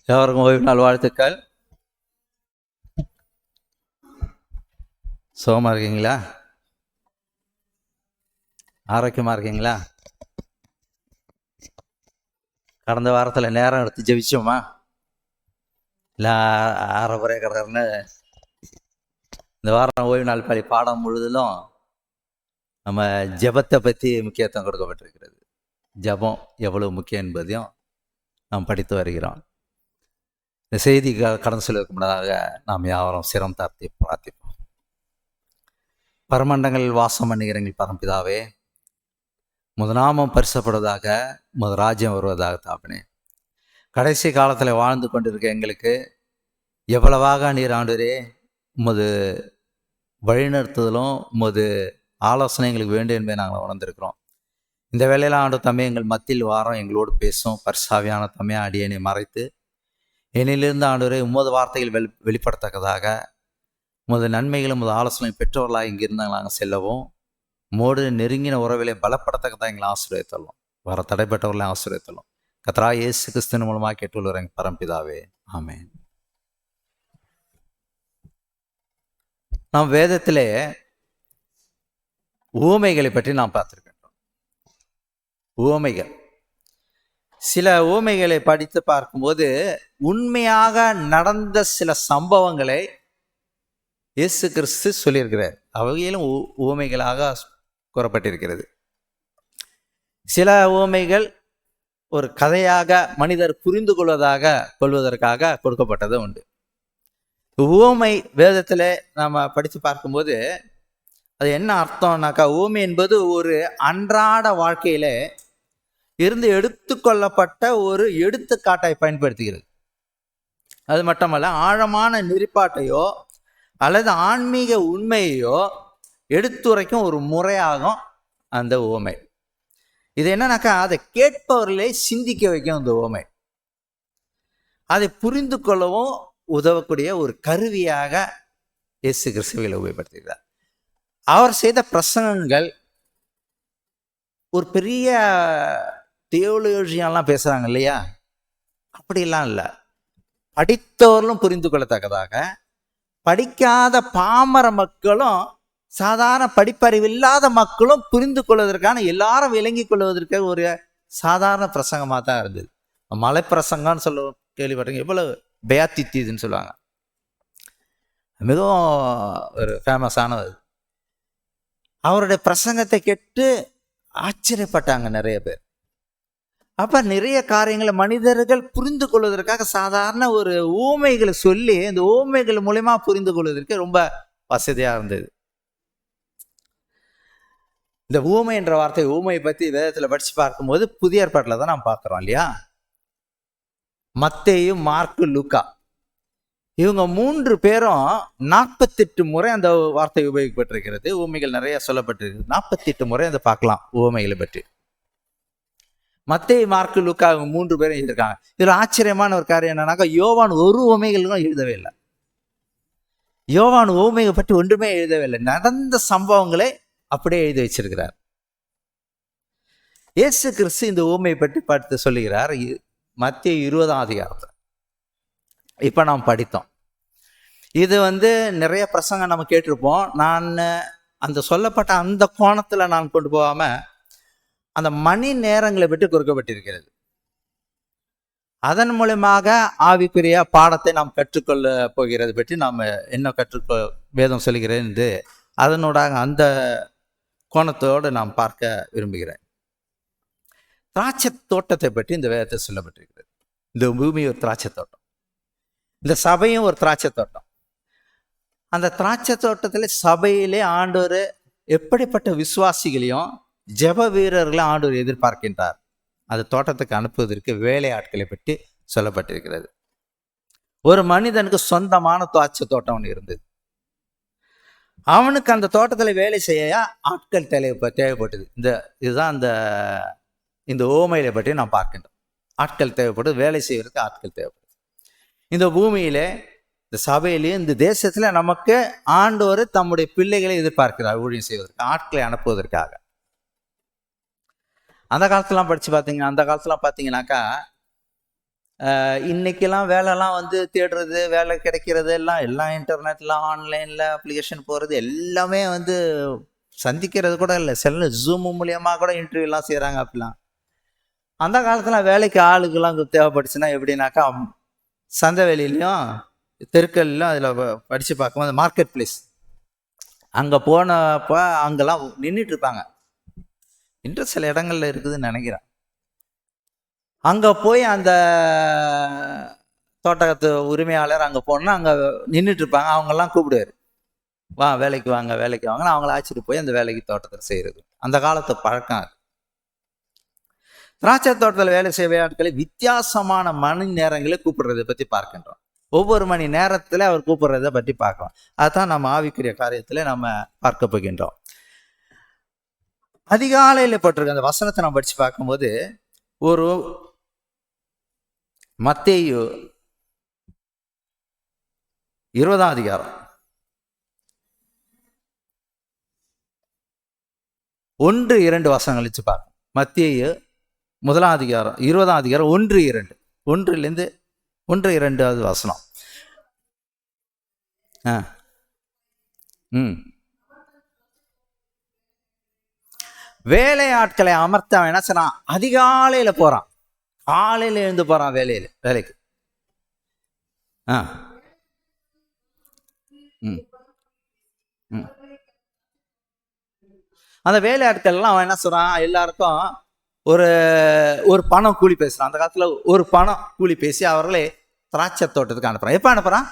எவருக்கும் ஓய்வு நாள் வாழ்த்துக்கள். சுகமாக இருக்கீங்களா? ஆரோக்கியமாக இருக்கீங்களா? கடந்த வாரத்தில் நேரம் எடுத்து ஜெபிச்சோமா? இல்லை அரைக்குறைய கிடக்குறன்னு இந்த வாரம் ஓய்வு நாள் பள்ளி பாடம் முழுதிலும் நம்ம ஜெபத்தை பற்றி முக்கியத்துவம் கொடுக்கப்பட்டிருக்கிறது. ஜெபம் எவ்வளவு முக்கியம் என்பதையும் நாம் படித்து வருகிறோம். இந்த செய்தி கடந்து செல்வதற்கு முன்னதாக நாம் யாவரும் சிரம் தாழ்த்தி பிரார்த்திப்போம். பரமண்டங்களில் வாசம் பண்ணுகிறங்கள் பரம்பிதாவே, முதநாமம் பரிசப்படுவதாக, முது ராஜ்யம் வருவதாக தாப்பனே. கடைசி காலத்தில் வாழ்ந்து கொண்டிருக்க எங்களுக்கு எவ்வளவாக நீர் ஆண்டவரே உமது வழிநடத்துதலும் உமது ஆலோசனை எங்களுக்கு வேண்டும் என்பதை நாங்கள் உணர்ந்திருக்கிறோம். இந்த வேளையில் ஆண்டு தம்மை எங்கள் மத்தியில் வாரம் எங்களோடு பேசும் பரிசாவியான தம்மையை அடியனை மறைத்து என்னிலிருந்து ஆண்டவரே உமது வார்த்தைகள் வெளிப்படத்தக்கதாக உமது நன்மைகளும் உமது ஆலோசனை பெற்றவர்களாக இங்கிருந்து நாங்கள் செல்லவும் மோடு நெருங்கின உறவிலை பலப்படத்தக்கதாக எங்களை ஆசீர்வதித்தள்ளும். வர தடைப்பட்டவர்களை ஆசீர்வதித்தள்ளும். கர்த்தராகிய இயேசு கிறிஸ்துவின் மூலமாக கேட்டுள்ளவர் எங்கள் பரம்பிதாவே, ஆமென். நாம் வேதத்திலே உவமைகளை பற்றி நாம் பார்த்திருக்கின்றோம். உவமைகள், சில உவமைகளை படித்து பார்க்கும்போது உண்மையாக நடந்த சில சம்பவங்களை இயேசு கிறிஸ்து சொல்லியிருக்கிறார். அவையிலும் உவமைகளாக கூறப்பட்டிருக்கிறது. சில உவமைகள் ஒரு கதையாக மனிதர் புரிந்து கொள்வதற்காக கொடுக்கப்பட்டது உண்டு. உவமை வேதத்தில் நாம் படித்து பார்க்கும்போது அது என்ன அர்த்தம்னாக்கா, உவமை என்பது ஒரு அன்றாட வாழ்க்கையில இருந்து எடுத்துக்கொள்ளப்பட்ட ஒரு எடுத்துக்காட்டை பயன்படுத்துகிறது. அது மட்டுமல்ல, ஆழமான நெறிப்பாட்டையோ அல்லது ஆன்மீக உண்மையையோ எடுத்துரைக்கும் ஒரு முறையாகும் அந்த உவமை. இது என்னன்னாக்கா, அதை கேட்பவர்களே சிந்திக்க வைக்கும் அந்த உவமை. அதை புரிந்து கொள்ளவும் உதவக்கூடிய ஒரு கருவியாக இயேசு கிறிஸ்துவை உபயோகப்படுத்துகிறார். அவர் செய்த பிரசங்கங்கள் ஒரு பெரிய தியோலஜியெல்லாம் பேசுகிறாங்க இல்லையா, அப்படிலாம் இல்லை. படித்தவர்களும் புரிந்து கொள்ளத்தக்கதாக, படிக்காத பாமர மக்களும் சாதாரண படிப்பறிவு இல்லாத மக்களும் புரிந்து கொள்வதற்கான, எல்லாரும் விளங்கி கொள்வதற்கு ஒரு சாதாரண பிரசங்கமாக தான் இருந்தது. மலை பிரசங்கம்னு சொல்ல கேள்விப்பட்டீங்க, எவ்வளவு பேத்தித்தின்னு சொல்லுவாங்க, மிகவும் ஒரு ஃபேமஸானது. அவருடைய பிரசங்கத்தை கேட்டு ஆச்சரியப்பட்டாங்க நிறைய பேர். அப்ப நிறைய காரியங்களை மனிதர்கள் புரிந்து கொள்வதற்காக சாதாரண ஒரு ஊமைகளை சொல்லி இந்த ஊமைகள் மூலமா புரிந்து கொள்வதற்கு ரொம்ப வசதியா இருந்தது. இந்த ஊமை என்ற வார்த்தை, ஊமையை பத்தி வேதத்துல படிச்சு பார்க்கும்போது புதிய ஏற்பாட்டில் தான் நாம் பார்க்கிறோம் இல்லையா. மத்தேயு, மார்க்கு, லூக்கா, இவங்க 3 பேரும் 48 முறை அந்த வார்த்தை உபயோகிக்கப்பட்டிருக்கிறது. ஊமைகள் நிறைய சொல்லப்பட்டிருக்கு. 48 முறை அதை பார்க்கலாம் ஊமைகளை பற்றி. மத்தேயு, மார்க்கு, லூக்கா இவங்க 3 பேரும் எழுதியிருக்காங்க. இதுல ஆச்சரியமான ஒரு காரியம் என்னன்னாக்கா, யோவான் ஒரு ஊமைகளும் எழுதவே இல்லை. யோவான் ஊமையை பற்றி ஒன்றுமே எழுதவே இல்லை. நடந்த சம்பவங்களை அப்படியே எழுதி வச்சிருக்கிறார். இயேசு கிறிஸ்து இந்த ஊமையை பற்றி பார்த்து சொல்லுகிறார் மத்தேயு 20ஆம் அதிகாரத்தில். இப்ப நாம் படித்தோம். இது நிறைய பிரசங்கம் நம்ம கேட்டிருப்போம். நான் அந்த சொல்லப்பட்ட அந்த கோணத்துல நான் கொண்டு போகாம அந்த மணி நேரங்களை பற்றி கொடுக்கப்பட்டிருக்கிறது. அதன் மூலமாக ஆவிக்குரிய பாடத்தை நாம் கற்றுக்கொள்ள போகிறது பற்றி நாம் என்ன வேதம் சொல்லுகிறேன் என்று அதனூடாக அந்த கோணத்தோடு நாம் பார்க்க விரும்புகிறேன். திராட்சை தோட்டத்தை பற்றி இந்த வேதத்தை சொல்லப்பட்டிருக்கிறது. இந்த பூமி ஒரு திராட்சை தோட்டம், இந்த சபையும் ஒரு திராட்சை தோட்டம். அந்த திராட்சை தோட்டத்தில் சபையிலே ஆண்டவர் எப்படிப்பட்ட விசுவாசிகளையும் ஜெப வீரர்களையும் ஆண்டவர் எதிர்பார்க்கின்றார். அந்த தோட்டத்துக்கு அனுப்புவதற்கு வேலை ஆட்களை பற்றி சொல்லப்பட்டிருக்கிறது. ஒரு மனிதனுக்கு சொந்தமான திராட்சை தோட்டம் ஒன்று இருந்தது. அவனுக்கு அந்த தோட்டத்தில் வேலை செய்ய ஆட்கள் தேவைப்பட்டது. இதுதான் இந்த ஓமையில பற்றி நாம் பார்க்கின்றோம். ஆட்கள் தேவைப்படுது, வேலை செய்வதற்கு ஆட்கள் தேவைப்படுது. இந்த பூமியிலே, இந்த சபையிலேயே, இந்த தேசத்துல நமக்கு ஆண்டவர் தம்முடைய பிள்ளைகளை எதிர்பார்க்கிறார் ஊழியம் செய்வதற்கு, ஆட்களை அனுப்புவதற்காக. அந்த காலத்துலாம் படிச்சு பார்த்தீங்கன்னா, அந்த காலத்துலாம் பார்த்தீங்கன்னாக்கா இன்னைக்கெல்லாம் வேலைலாம் வந்து தேடுறது, வேலை கிடைக்கிறது எல்லாம் இன்டர்நெட்டில், ஆன்லைனில் அப்ளிகேஷன் போகிறது எல்லாமே வந்து சந்திக்கிறது கூட இல்லை. சில ஜூம் மூலியமாக கூட இன்டர்வியூலாம் செய்கிறாங்க. அப்படிலாம் அந்த காலத்தில் வேலைக்கு ஆளுக்கெல்லாம் தேவைப்பட்டுச்சுன்னா எப்படின்னாக்கா, சந்தை வெளியிலையும் தெருக்கள்லையும் அதில் படித்து பார்க்கும்போது மார்க்கெட் பிளேஸ் அங்கே போனப்போ அங்கெல்லாம் நின்றுட்டு இருப்பாங்க. இன்ட்ரெஸ்ட் சில இடங்கள்ல இருக்குதுன்னு நினைக்கிறேன். அங்கே போய் அந்த தோட்டத்து உரிமையாளர் அங்கே போனால் அங்கே நின்றுட்டு இருப்பாங்க. அவங்கெல்லாம் கூப்பிடுவார், வா வேலைக்கு வாங்க வேலைக்கு வாங்கன்னு அவங்கள அழைச்சிட்டு போய் அந்த வேலைக்கு தோட்டத்தில் செய்கிறது அந்த காலத்து பழக்கம் அது. திராட்சை தோட்டத்தில் வேலை செய்ய ஆட்களை வித்தியாசமான மணி நேரங்களை கூப்பிடுறதை பற்றி பார்க்கின்றோம். ஒவ்வொரு மணி நேரத்தில் அவர் கூப்பிடுறதை பற்றி பார்க்கலாம். அதுதான் நம்ம ஆவிக்குரிய காரியத்தில் நம்ம பார்க்க போகின்றோம். அதிகாலையில் போட்டிருக்க அந்த வசனத்தை நம்ம படித்து பார்க்கும்போது, ஒரு மத்தேயு 20ஆம் அதிகாரம் 1-2 வசனங்கள் வச்சு பார்க்கணும். மத்தேயு 1ஆம் அதிகாரம் 20ஆம் அதிகாரம் 1-2 1லேருந்து 1-2வது வசனம். வேலையாட்களை அமர்த்த அவன் என்ன சொன்னான்? அதிகாலையில போறான், காலையில எழுந்து போறான் வேலைக்கு. அந்த வேலையாட்கள் எல்லாம் அவன் என்ன சொல்றான்? எல்லாருக்கும் ஒரு ஒரு பணம் கூலி பேசுறான். அந்த காலத்துல ஒரு பணம் கூலி பேசி அவர்களே திராட்சை தோட்டத்துக்கு அனுப்புறான். எப்ப அனுப்புறான்?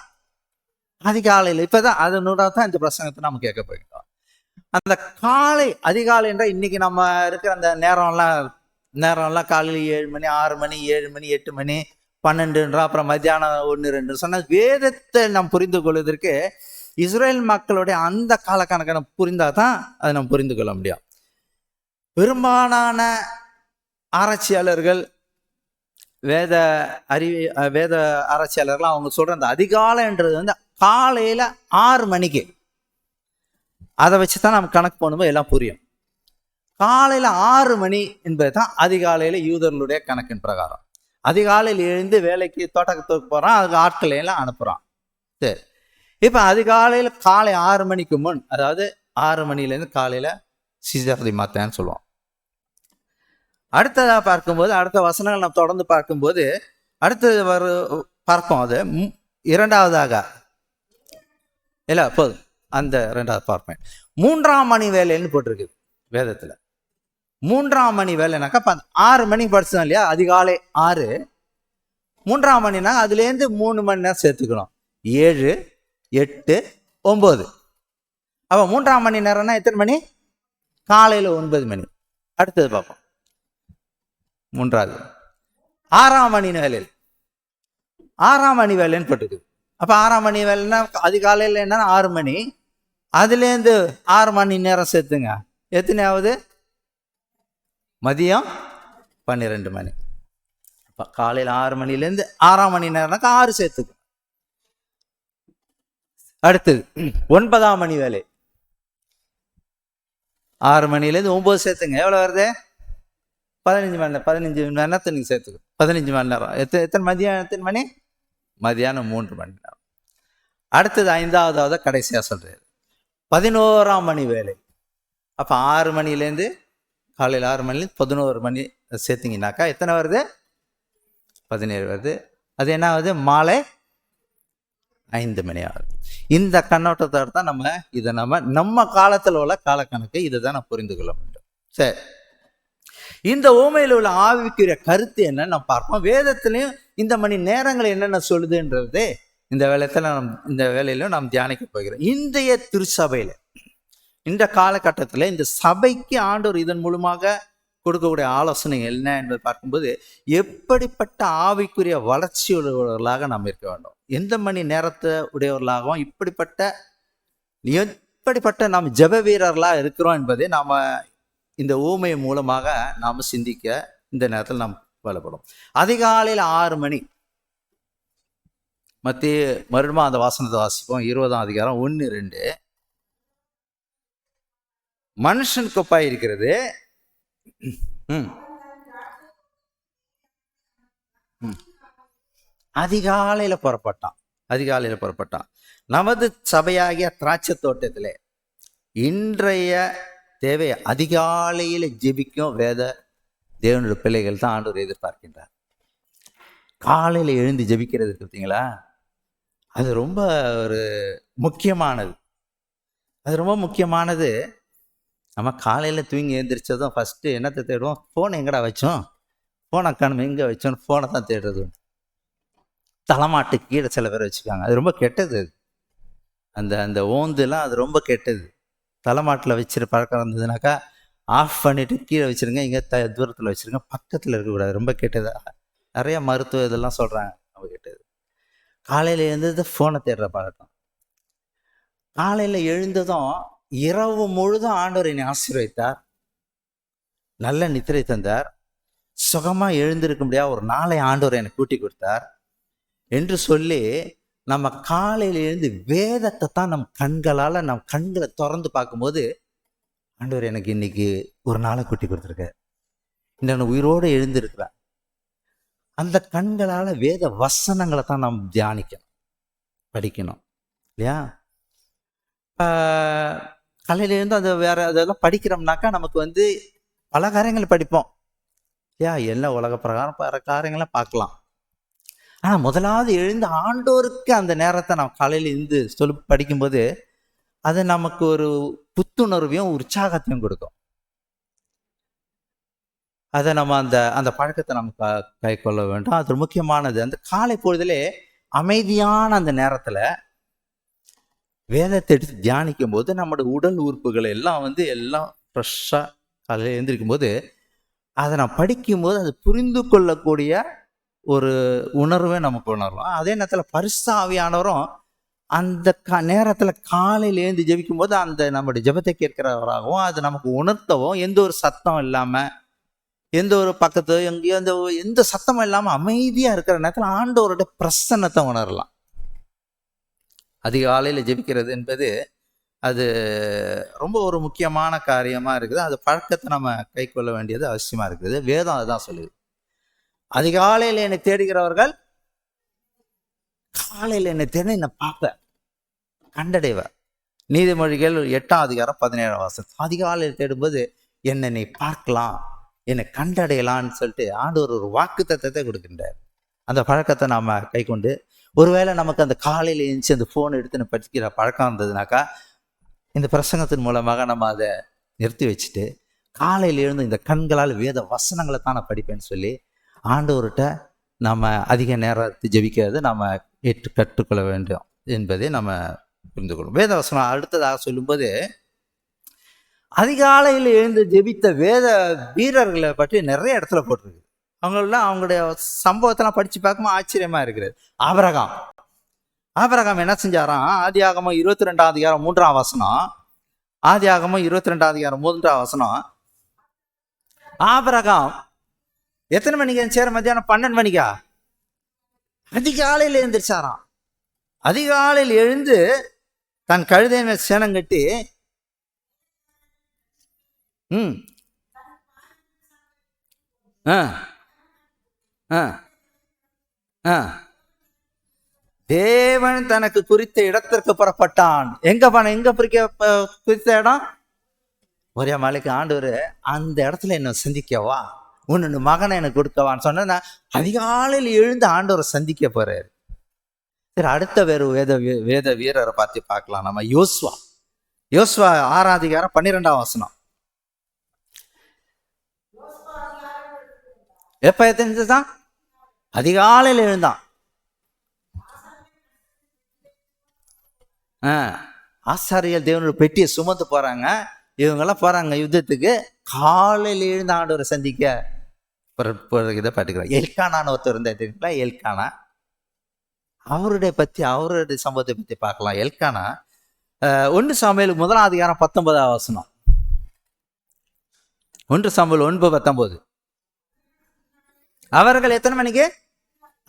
அதிகாலையில். இப்பதான் அதனோட தான் இந்த பிரசங்கத்தை நம்ம கேட்க போயிட்டோம். அந்த காலை அதிகாலை என்ற இன்னைக்கு நம்ம இருக்கிற அந்த நேரம்லாம் காலையில் 7 மணி 6 மணி 7 மணி 8 மணி 12 அப்புறம் மத்தியானம் 1-2 சொன்ன வேதத்தை நாம் புரிந்து கொள்வதற்கு இஸ்ரேல் மக்களுடைய அந்த காலக்கணக்கை நம்ம புரிந்தாதான் அதை நம்ம புரிந்து கொள்ள முடியும். பெரும்பாலான ஆராய்ச்சியாளர்கள், வேத ஆராய்ச்சியாளர்கள் அவங்க சொல்ற அந்த அதிகாலைன்றது வந்து காலையில 6 மணிக்கு. அதை வச்சுதான் நம்ம கணக்கு பண்ணும்போது எல்லாம் புரியும். காலையில 6 மணி என்பது தான் அதிகாலையில யூதர்களுடைய கணக்கின் பிரகாரம். அதிகாலையில் எழுந்து வேலைக்கு தோட்டத்துக்கு போறான், அதுக்கு ஆட்களை எல்லாம் அனுப்புறான். சரி, இப்ப அதிகாலையில காலை 6 மணிக்கு முன், அதாவது 6 மணிலேருந்து காலையில சீசர்தி மாத்தேன்னு சொல்லுவோம். அடுத்ததாக பார்க்கும்போது, அடுத்த வசனங்கள் நம்ம தொடர்ந்து பார்க்கும்போது அடுத்தது பார்ப்போம். அது 2வதாக இல்லை போதும், அந்த 2வது பார்ப்பேன். 3ஆம் மணி வேலைன்னு போட்டிருக்கு வேதத்தில். 3ஆம் மணி வேலைனாக்கா 6 மணிக்கு படிச்சோம் இல்லையா, அதிகாலை 6. 3ஆம் மணினா அதுலேருந்து 3 மணி நேரம் சேர்த்துக்கணும். 7, 8, 9. அப்போ 3ஆம் மணி நேரம்னா எத்தனை மணி? காலையில் 9 மணி. அடுத்தது பார்ப்போம். 3வது 6ஆம் மணி வேலையில் 6ஆம் மணி வேலைன்னு போட்டுருக்கு. அப்போ 6ஆம் மணி வேலைன்னா அதிகாலையில் என்னன்னா 6 மணி, அதுலேருந்து 6 மணி நேரம் சேர்த்துங்க. எத்தனையாவது? மதியம் 12 மணி. அப்போ காலையில் 6 மணிலேருந்து 6ஆம் மணி நேரம்னாக்கா 6 சேர்த்துக்கு. அடுத்தது 9ஆம் மணி வேலை. 6 மணிலேருந்து 9 சேர்த்துங்க. எவ்வளோ வருது? 15 மணி நேரம். 15 மணி நேரத்தை நீங்கள் சேர்த்துக்கு. 15 மணி நேரம். எத்தனை மதியம்? எத்தனை மணி? மதியானம் 3 மணி நேரம். அடுத்தது 5வது கடைசியாக சொல்றாரு, 11ஆம் மணி வேலை. அப்போ 6 மணிலேருந்து காலையில் 6 மணிலேருந்து 11 மணி சேர்த்திங்கனாக்கா எத்தனை வருது? 17 வருது. அது என்ன ஆகுது? மாலை 5 மணி ஆகுது. இந்த கண்ணோட்டத்தோடு தான் இதை நம்ம காலத்தில் உள்ள காலக்கணக்கு இதை தான் நம்ம புரிந்து கொள்ள முடியும். சரி, இந்த ஊமையில் உள்ள ஆவிக்குரிய கருத்து என்னன்னு நம்ம பார்ப்போம். வேதத்திலையும் இந்த மணி நேரங்கள் என்னென்ன சொல்லுதுன்றது இந்த வேலையிலும் நாம் தியானிக்க போகிறோம். இன்றைய திருச்சபையில், இந்த காலகட்டத்தில் இந்த சபைக்கு ஆண்டவர் இதன் மூலமாக கொடுக்கக்கூடிய ஆலோசனை என்ன என்பதை பார்க்கும்போது, எப்படிப்பட்ட ஆவிக்குரிய வளர்ச்சி உடையவர்களாக நாம் இருக்க வேண்டும், எந்த மணி நேரத்தை உடையவர்களாகவும் எப்படிப்பட்ட நாம் ஜெப வீரர்களாக இருக்கிறோம் என்பதை நாம் இந்த ஊமை மூலமாக நாம் சிந்திக்க இந்த நேரத்தில் நாம் வல்லப்படும். அதிகாலையில் 6 மணி. மத்திய மறுபடியும் அந்த வாசனத்தை வாசிப்போம். 20ஆம் அதிகாரம் 1-2. மனுஷன் கொப்பாய் இருக்கிறது. அதிகாலையில் புறப்பட்டான். நமது சபையாகிய திராட்சை தோட்டத்திலே இன்றைய தேவை அதிகாலையில் ஜெபிக்கும் தேவனுடைய பிள்ளைகள் தான் ஆண்டவர் எதிர்பார்க்கின்றார். காலையில் எழுந்து ஜெபிக்கிறது பார்த்தீங்களா, அது ரொம்ப ஒரு முக்கியமானது. நம்ம காலையில் தூங்கி எழுந்திரிச்சதும் ஃபஸ்ட்டு என்னத்தை தேடுவோம்? ஃபோனை எங்கடா வச்சோம், ஃபோனை காணும் எங்கே வச்சோன்னு ஃபோனை தான் தேடுறது. தலைமாட்டு கீழே சில பேர் வச்சுக்காங்க, அது ரொம்ப கெட்டது. அந்த அந்த ஓந்துலாம் அது ரொம்ப கெட்டது. தலைமாட்டில் வச்சுரு பழக்கம் இருந்ததுனாக்கா ஆஃப் பண்ணிவிட்டு கீழே வச்சுருங்க, இங்கே தூரத்தில் வச்சுருங்க, பக்கத்தில் இருக்கக்கூடாது, ரொம்ப கெட்டது. நிறையா மருத்துவ இதெல்லாம் சொல்கிறாங்க, ரொம்ப கெட்டது. காலையில் எழுந்தது ஃபோனை தேடுற பழக்கம். காலையில் எழுந்ததும் இரவு முழுதும் ஆண்டவர் என்னை ஆசீர்வதித்தார், நல்ல நித்திரை தந்தார், சுகமாக எழுந்திருக்க முடியாத ஒரு நாளை ஆண்டவர் என்னை கூட்டி கொடுத்தார் என்று சொல்லி நம்ம காலையில் எழுந்து வேதத்தை தான் நம் கண்களை திறந்து பார்க்கும்போது ஆண்டவர் எனக்கு இன்னைக்கு ஒரு நாளை கூட்டி கொடுத்துருக்கார், நான் உயிரோடு எழுந்திருக்கிறேன். அந்த கண்களால் வேத வசனங்களை தான் நாம் தியானிக்கணும், படிக்கணும் இல்லையா? காலையில் எழுந்து அது அதெல்லாம் படிக்கிறோம்னாக்கா நமக்கு பல காரியங்களை படிப்போம் இல்லையா? எல்லாம் உலக பிரகாரம் பல காரியங்களை பார்க்கலாம். ஆனால் முதலாவது எழுந்து ஆண்டோருக்கு அந்த நேரத்தை நம்ம காலையில் இருந்து படிக்கும்போது அது நமக்கு ஒரு புத்துணர்வையும் உற்சாகத்தையும் கொடுக்கும். அதை நம்ம அந்த பழக்கத்தை நம்ம கை கொள்ள வேண்டும். அது முக்கியமானது. அந்த காலை பொழுதிலே அமைதியான அந்த நேரத்தில் வேதத்தை எடுத்து தியானிக்கும் போது நம்மளோட உடல் உறுப்புகள் எல்லாம் எல்லாம் ஃப்ரெஷ்ஷாக காலையில் எழுந்திருக்கும் போது அதை நான் படிக்கும்போது அது புரிந்து கொள்ளக்கூடிய ஒரு உணர்வை நமக்கு உணரலாம். அதே நேரத்தில் பரிசுத்த ஆவியானவரும் அந்த நேரத்தில் காலையில் எழுந்து ஜெபிக்கும் போது அந்த நம்முடைய ஜெபத்தை கேட்கிறவராகவும் அது நமக்கு உணர்த்தவும், எந்த ஒரு சத்தம் இல்லாமல், எந்த ஒரு பக்கத்து எங்கேயோ எந்த சத்தமும் இல்லாமல் அமைதியாக இருக்கிற நேரத்தில் ஆண்டவருடைய பிரசன்னத்தை உணரலாம். அதிகாலையில் ஜெபிக்கிறது என்பது அது ரொம்ப ஒரு முக்கியமான காரியமாக இருக்குது. அது பழக்கத்தை நம்ம கை கொள்ள வேண்டியது அவசியமாக இருக்குது. வேதம் அதுதான் சொல்லுது. அதிகாலையில் என்னை தேடுகிறவர்கள் காலையில் என்னை தேடி என்னை பார்ப்ப கண்டடைவர். நீதிமொழிகள் 8:17 அதிகாலையில் தேடும்போது என்னை நீ பார்க்கலாம், என்னை கண்டடையலான்னு சொல்லிட்டு ஆண்டவர் ஒரு வாக்கு தத்தத்தை கொடுக்கின்றார். அந்த பழக்கத்தை நாம் கை கொண்டு, ஒருவேளை நமக்கு அந்த காலையில் எழுந்துச்சு அந்த ஃபோன் எடுத்து படிக்கிற பழக்கம் இருந்ததுனாக்கா இந்த பிரசங்கத்தின் மூலமாக நம்ம அதை நிறுத்தி வச்சுட்டு காலையில் எழுந்து இந்த கண்களால் வேத வசனங்களை தான் நான் படிப்பேன்னு சொல்லி ஆண்டவர்கிட்ட நம்ம அதிக நேரத்தை ஜெபிக்கிறது நம்ம கற்றுக்கொள்ள வேண்டும் என்பதை நம்ம புரிந்து கொள்ளும். வேத வசனம் அடுத்ததாக சொல்லும்போது அதிகாலையில் எழுந்து ஜெபித்த வேத வீரர்களை பற்றி நிறைய இடத்துல போட்டிருக்கு. அவங்களுடைய சம்பவத்தெல்லாம் படித்து பார்க்கும்போது ஆச்சரியமாக இருக்கிறது. ஆபிரகாம் என்ன செஞ்சாராம்? ஆதியாகமம் 22:3 ஆதியாகமம் 22:3 ஆபிரகாம் எத்தனை மணிக்கு சேர? மத்தியானம் 12 மணிக்கா? அதிகாலையில் எழுந்திரிச்சாராம். அதிகாலையில் எழுந்து தன் கழுதையை சேனம் கட்டி தேவன் தனக்கு குறித்த இடத்திற்கு புறப்பட்டான். எங்க குறித்த இடம்? ஒரே மலைக்கு. ஆண்டவர் அந்த இடத்துல என்ன சந்திக்கவா, உன்னு மகனை எனக்கு கொடுக்கவான்னு சொன்னா அதிகாலையில் எழுந்து ஆண்டவரை சந்திக்க போறாரு. சரி, அடுத்த வேத வீரரை பார்த்து பார்க்கலாம். நம்ம யோசுவா 6:12 எப்ப எத்தனைதான்? அதிகாலையில் எழுந்தான். ஆசாரியர் தேவனோட பெட்டியை சுமந்து போறாங்க. இவங்கெல்லாம் போறாங்க யுத்தத்துக்கு. காலையில் எழுந்து ஆண்டவரை சந்திக்க இதை பாட்டுக்கிறோம். எல்கானான்னு ஒருத்தர் இருந்தா தெரியுங்களா? எல்கானா, அவருடைய சம்பவத்தை பற்றி பார்க்கலாம். எல்கானா 1 சாமுவேல் 1:19 1 சாமுவேல் 9:19 அவர்கள் எத்தனை மணிக்கு?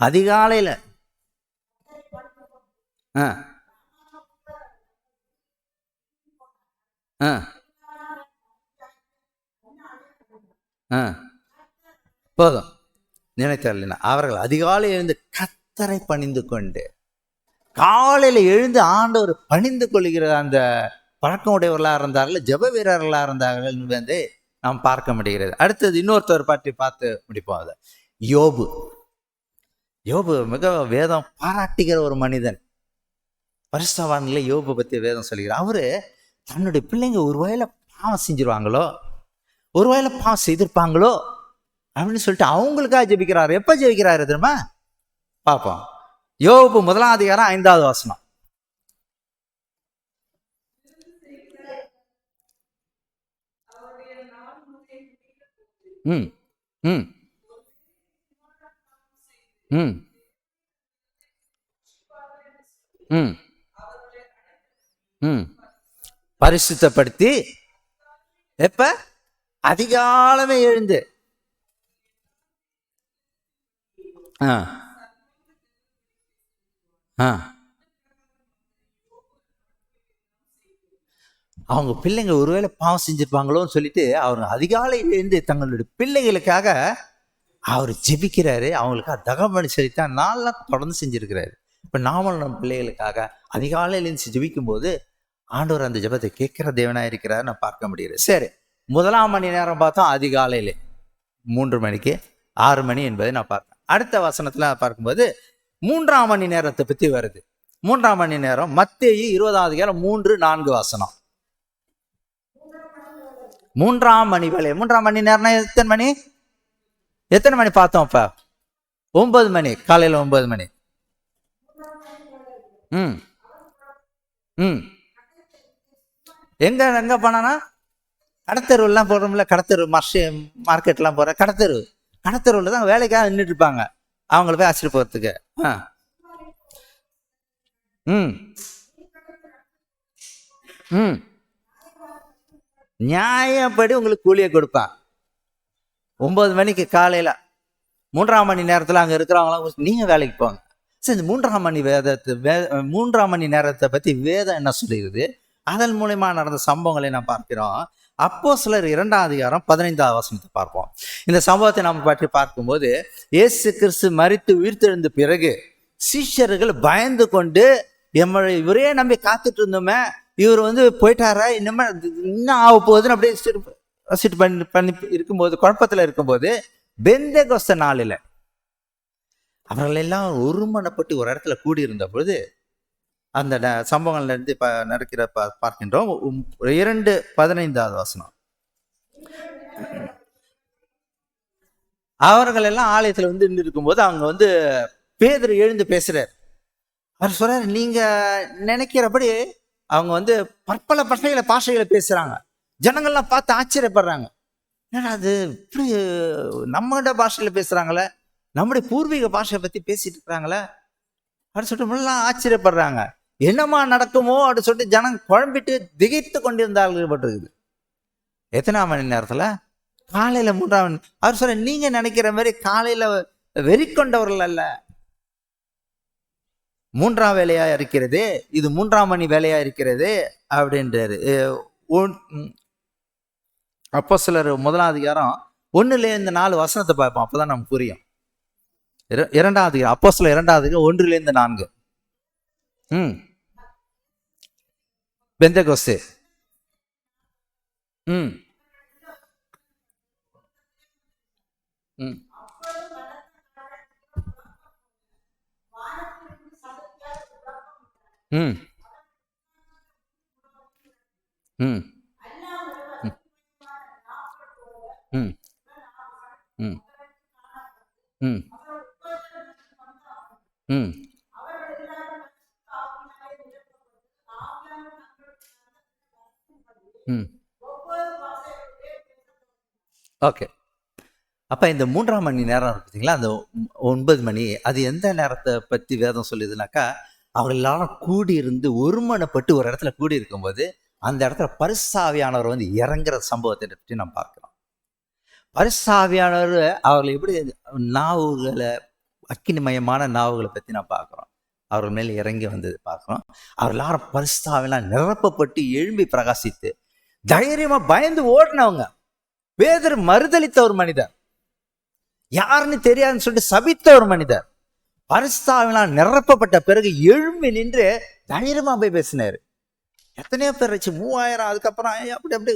அதிகாலையில். போதும் நினைத்தரலாம். அவர்கள் அதிகாலை எழுந்து கர்த்தரை பணிந்து கொண்டு காலையில எழுந்து ஆண்டவர் பணிந்து கொள்கிற அந்த பழக்கம் உடையவர்களாக இருந்தார்கள், ஜெப வீரர்களாக இருந்தார்கள் வந்து நாம் பார்க்க முடிகிறது. அடுத்தது இன்னொருத்தர் பற்றி பார்த்து முடிப்போம். அதை யோபு. யோபு மிக வேதம் பாராட்டுகிற ஒரு மனிதன். பரிசுத்தவான்களே யோபு பற்றி வேதம் சொல்கிறார். அவரு தன்னுடைய பிள்ளைங்க ஒரு வேளை பாவம் செஞ்சிருவாங்களோ, ஒரு வேளை பாவம் செய்திருப்பாங்களோ அப்படின்னு சொல்லிட்டு அவங்களுக்காக ஜெபிக்கிறாரு. எப்ப ஜெபிக்கிறாரு தெரியுமா? பார்ப்போம். யோபு 1ஆம் அதிகாரம் 5வது வசனம். ம் ம் ம் ம் ம் பரிசுத்தப்படுத்தி எப்ப? அதிகாலமே எழுந்து அவங்க பிள்ளைங்க ஒருவேளை பாவம் செஞ்சிருப்பாங்களோன்னு சொல்லிட்டு அவங்க அதிகாலையிலேருந்து தங்களுடைய பிள்ளைகளுக்காக அவர் ஜெபிக்கிறாரு. அவங்களுக்காக தகவல் செலுத்தான் நாளெல்லாம் தொடர்ந்து செஞ்சிருக்கிறாரு. இப்போ நாமளும் நம்ம பிள்ளைகளுக்காக அதிகாலையிலேருந்து ஜெபிக்கும் போது ஆண்டவர் அந்த ஜெபத்தை கேட்கிற தேவனாக இருக்கிறார் நான் பார்க்க முடியுது. சரி, 1 மணி நேரம் பார்த்தோம், அதிகாலையில 3 மணிக்கு 6 மணி என்பதை நான் பார்த்தேன். அடுத்த வசனத்துல பார்க்கும்போது 3ஆம் மணி நேரத்தை பத்தி வருது. 3ஆம் மணி நேரம் மத்தேயு 20ஆம் அதிகாரம் 3-4 வசனம். 3ஆம் மணி வேலை. 3ஆம் மணி நேரம்னா எத்தனை மணி பார்த்தோம்? இப்ப 9 மணி, காலையில 9 மணி. ம் ம் எங்க போனானா கடத்தெருவெல்லாம் போடுறோம்ல, கடத்தெரு மார்க்கெட்லாம் போற கடத்தெருவில் தான் வேலைக்காக நின்றுட்டு இருப்பாங்க. அவங்கள போய் அழைச்சிட்டு போறதுக்கு. ம் ம் நியாயப்படி உங்களுக்கு கூலியை கொடுப்பான். 9 மணிக்கு காலையில 3ஆம் மணி நேரத்தில் அங்கே இருக்கிறவங்களாம் நீங்க வேலைக்கு போங்க. சரி, இந்த 3ஆம் மணி நேரத்தை பத்தி வேதம் என்ன சொல்லிடுது? அதன் மூலமா நடந்த சம்பவங்களை நாம் பார்க்கிறோம். அப்போஸ்தலர் 2ஆம் அதிகாரம் 15வது வசனத்தை பார்ப்போம். இந்த சம்பவத்தை நாம் பற்றி பார்க்கும்போது, இயேசு கிறிஸ்து மரித்து உயிர்த்தெழுந்த பிறகு சீஷர்கள் பயந்து கொண்டு இவரே நம்பி காத்துட்டு இருந்தோமே, இவர் வந்து போயிட்டாரா, இன்னும் ஆக போகுதுன்னு அப்படியே பண்ணி இருக்கும்போது, குழப்பத்தில் இருக்கும்போது, பெந்தேகோஸ்தே நாளில் அவர்கள் எல்லாம் ஒருமனப்பட்டு ஒரு இடத்துல கூடியிருந்த பொழுது அந்த சம்பவங்கள்ல இருந்து நடக்கிற பார்க்கின்றோம். 2:15வது வசனம். அவர்கள் எல்லாம் ஆலயத்துல வந்து நின்று இருக்கும்போது அவங்க வந்து பேதுரு எழுந்து பேசுறாரு. அவர் சொல்றாரு, நீங்க நினைக்கிறபடி அவங்க வந்து பற்பல பாஷைகளை பேசுறாங்க. ஜனங்கள்லாம் பார்த்து ஆச்சரியப்படுறாங்க. ஏன்னா அது இப்படி நம்மளோட பாஷையில பேசுறாங்களே, நம்முடைய பூர்வீக பாஷையை பத்தி பேசிட்டு இருக்கிறாங்களே அப்படின்னு சொல்லிட்டு எல்லாம் ஆச்சரியப்படுறாங்க. என்னமா நடக்குமோ அப்படின்னு சொல்லிட்டு ஜனம் குழம்பிட்டு திகைத்து கொண்டிருந்தார்கள் பட்டிருக்குது. எத்தனாம் மணி நேரத்துல? காலையில 3ஆம் மணி. அவர் சொல்ற, நீங்க நினைக்கிற மாதிரி காலையில வெறி கொண்டவர்கள் அல்ல. 3ஆம் வேலையா இருக்கிறது, இது 3ஆம் மணி வேலையா இருக்கிறது அப்படின்றாரு. அப்போஸ்தலர் 1ஆம் அதிகாரம் 1-4 வசனத்தை பார்ப்போம், அப்பதான் நமக்கு புரியும். 2ஆம் அதிகாரம் அப்போஸ்தலர் 2ஆம் அதிகாரம் 1-4. பெந்தேகோஸ்தே. ம் ம் ம் ம் ம் ம் ம் ம் ஓகே. அப்ப இந்த 3ஆம் மணி நேரம் இருக்குங்களா, அந்த 9 மணி, அது எந்த நேரத்தை பத்தி வேதம் சொல்லுதுனாக்கா, அவங்க எல்லாரும் கூடி இருந்து ஒருமனப்பட்டு ஒரு இடத்துல கூடி இருக்கும்போது அந்த இடத்துல பரிசுத்த ஆவியானவர் வந்து இறங்குற சம்பவத்தை பற்றி நாம் பார்க்கிறோம். பரிசுத்த ஆவியானவர் அவர்கள் எப்படி நாவுகளை, அக்கினிமயமான நாவுகளை பற்றி நான் பார்க்குறோம். அவர்கள் மேலே இறங்கி வந்தது பார்க்குறோம். அவர் எல்லாரும் பரிசுத்த ஆவியால் நிரப்பப்பட்டு எழும்பி பிரகாசித்து தைரியமா பயந்து ஓடினவங்க. பேதுரு மறுதலித்த ஒரு மனிதர், யாருன்னு தெரியாதுன்னு சொல்லிட்டு சபித்த ஒரு மனிதர், பரிசுத்தாவினால் நிரப்பப்பட்ட பிறகு எழும்பி நின்று தைரியமா போய் பேசினாரு. எத்தனையோ பேர் வச்சு 3000, அதுக்கப்புறம் அப்படி அப்படி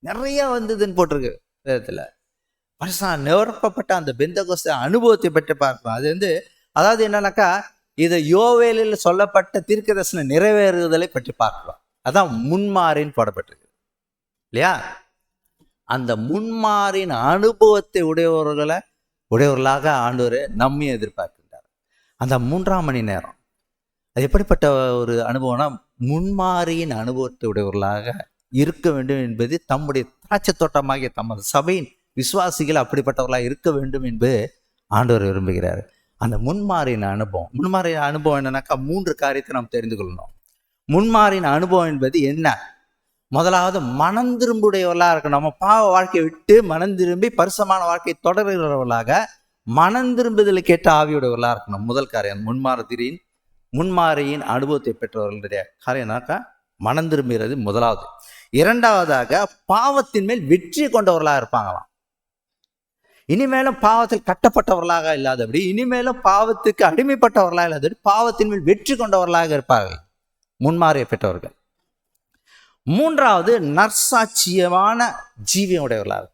நிறைய வந்ததுன்னு போட்டிருக்கு வேதத்துல. பரிசுத்தாவினால் நிரப்பப்பட்ட அந்த பெந்தெகோஸ்தே அனுபவத்தை பற்றி பார்க்கிறோம். அது அதாவது என்னன்னாக்கா, இது யோவேலில் சொல்லப்பட்ட தீர்க்கதரிசன நிறைவேறுதலை பற்றி பார்க்கிறோம். அதான் முன்மாறின்னு போடப்பட்டிருக்கு இல்லையா? அந்த முன்மாறின் அனுபவத்தை உடையவர்களாக ஆண்டவர் நம்மை எதிர்பார்க்கின்றார். அந்த 3ஆம் மணி நேரம் அது எப்படிப்பட்ட ஒரு அனுபவம்னா, முன்மாறியின் அனுபவத்தை உடையவர்களாக இருக்க வேண்டும் என்பது தம்முடைய திராட்சை தோட்டமாகிய தமது சபையின் விசுவாசிகள் அப்படிப்பட்டவர்களாக இருக்க வேண்டும் என்பது ஆண்டவர் விரும்புகிறார். அந்த முன்மாறின் அனுபவம் என்னன்னாக்கா, 3 காரியத்தை நாம் தெரிந்து கொள்ளணும். முன்மாறின் அனுபவம் என்பது என்ன? முதலாவது மனம் திரும்புடையவர்களாக இருக்கணும். நம்ம பாவ வாழ்க்கையை விட்டு மனம் திரும்பி பரிசுத்தமான வாழ்க்கையை தொடர்கிறவர்களாக மனம் திரும்புதலுக்கு ஏற்ற ஆவியுடையவர்களாக இருக்கணும். முதல் காரியம் முன்மாறியின் அனுபவத்தை பெற்றவர்களுடைய காரியம்னாக்கா மனம் திரும்புகிறது முதலாவது. இரண்டாவதாக பாவத்தின் மேல் வெற்றி கொண்டவர்களாக இருப்பாங்களாம். இனிமேலும் பாவத்தில் கட்டப்பட்டவர்களாக இல்லாதபடி, இனிமேலும் பாவத்துக்கு அடிமைப்பட்டவர்களாக இல்லாதபடி பாவத்தின் மேல் வெற்றி கொண்டவர்களாக இருப்பார்கள் முன்மாறியை பெற்றவர்கள். மூன்றாவது நற்சாட்சியமான ஜீவியம் உடையவர்களாக,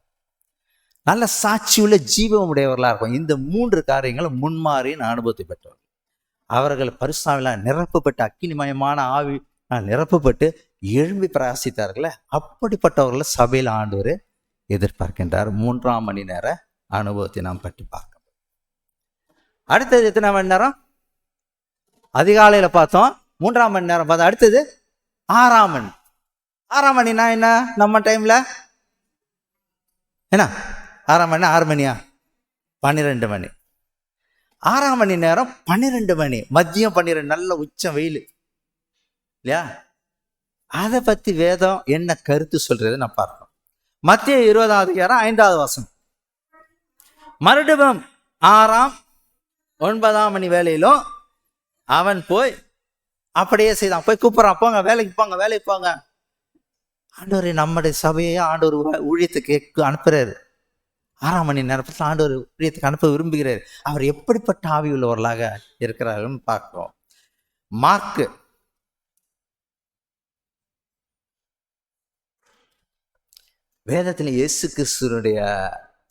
நல்ல சாட்சியுள்ள ஜீவம் உடையவர்களாக இருக்கும். இந்த 3 காரியங்களும் முன்மாறியின் அனுபவத்தை பெற்றவர்கள். அவர்கள் பரிசுத்தாவினால் நிரப்பப்பட்ட அக்கினிமயமான ஆவி நிரப்பப்பட்டு எழும்பி பிரயாசித்தார்களே, அப்படிப்பட்டவர்களை சபையில் ஆண்டவர் எதிர்பார்க்கின்றார். 3ஆம் மணி நேர அனுபவத்தை நாம் பற்றி பார்க்கணும். அடுத்தது எத்தனை மணி நேரம்? அதிகாலையில பார்த்தோம். 3ஆம் மணி நேரம் பார்த்தோம். அடுத்தது 6ஆம் மணி. 6ஆம் மணினா என்ன? நம்ம டைம்ல என்ன 6ஆம் மணி? 6 மணியா? 12 மணி. 6ஆம் மணி நேரம் 12 மணி, மதியம் 12, நல்ல உச்சம் வெயில் இல்லையா? அதை பத்தி வேதம் என்ன கருத்து சொல்றது நான் பார்க்கணும். மத்தேயு 20ஆம் அதிகாரம் 5வது வசனம். மறுபடியும் 6ஆம் 9ஆம் மணி வேலையிலும் அவன் போய் அப்படியே செய்தான். போய் கூப்பிட்றான், போங்க வேலைக்கு போங்க. ஆண்டவர் நம்முடைய சபையை ஆண்டவர் ஊழியத்துக்கு அனுப்புறாரு. 6ஆம் மணி நேரத்தில் ஆண்டவர் ஊழியத்துக்கு அனுப்ப விரும்புகிறார். அவர் எப்படிப்பட்ட ஆவி உள்ளவர்களாக இருக்கிறார்கள் பார்க்கிறோம். மார்க்கு வேதத்தில் இயேசு கிறிஸ்துவனுடைய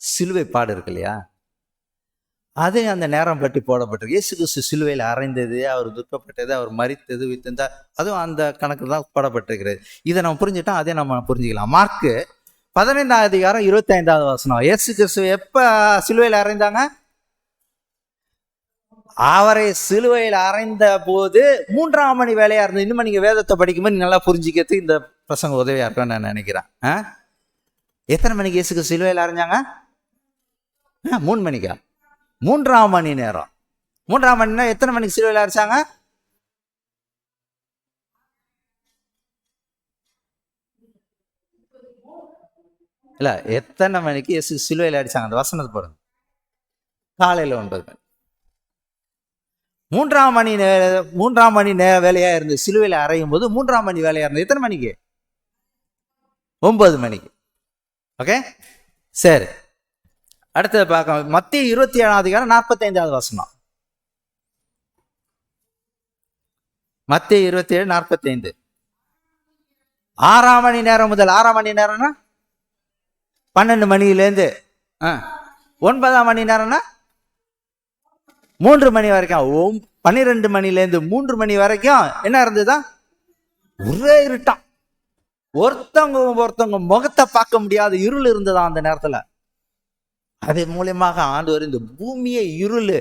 சிலுவை பாடு இருக்கு இல்லையா, அது அந்த நேரம் பற்றி போடப்பட்டிருக்கு. இயேசு கிறிஸ்து சிலுவையில் அறைந்தது, அவர் துக்கப்பட்டது, அவர் மரித்தது, வித்தந்தா, அதுவும் அந்த கணக்கு தான் போடப்பட்டிருக்கிறது. இதை நம்ம புரிஞ்சுட்டா அதே நம்ம புரிஞ்சுக்கலாம். மார்க்கு 15ஆம் அதிகாரம் 25வது வசனம். இயேசு கிறிஸ்து எப்ப சிலுவையில் அறைந்தாங்க? அவரை சிலுவையில் அறைந்த போது 3ஆம் மணி வேலையா இருந்தது. இன்னும் நீங்க வேதத்தை படிக்கும்போது நல்லா புரிஞ்சுக்கிறதுக்கு இந்த பிரசங்க உதவியா இருக்கும்னு நான் நினைக்கிறேன். எத்தனை மணிக்கு இயேசு கிறிஸ்து சிலுவையில் அறைஞ்சாங்க? 3 மணிக்கா? 3ஆம் மணி நேரம். 3ஆம் மணி நேரம் எத்தனை மணிக்கு சிலுவையில் அரைச்சாங்க? இல்ல, எத்தனை மணிக்கு இயேசு சிலுவையில் அடிச்சாங்க? அந்த வசனத்தை போடுங்க. காலையில 9 மணி. 3ஆம் மணி நேர வேலையா இருந்து சிலுவையில் அறையும் போது 3ஆம் மணி வேலையா இருந்தது எத்தனை மணிக்கு? 9 மணிக்கு. ஓகே, சரி. அடுத்தது பார்க்க மத்தேயு 27ஆம் அதிகாரம் 45வது வசனம். மத்தேயு 27:45. 6ஆம் மணி நேரம் முதல், 6ஆம் மணி நேரம்னா 12 மணிலேருந்து 9ஆம் மணி நேரம்னா 3 மணி வரைக்கும். 12 மணிலேருந்து 3 மணி வரைக்கும் என்ன இருந்ததா? ஒரே இருட்டான். ஒருத்தவங்க முகத்தை பார்க்க முடியாத இருள் இருந்ததா அந்த நேரத்துல. அது மூலியமாக ஆண்டவர் இந்த பூமியை இருள்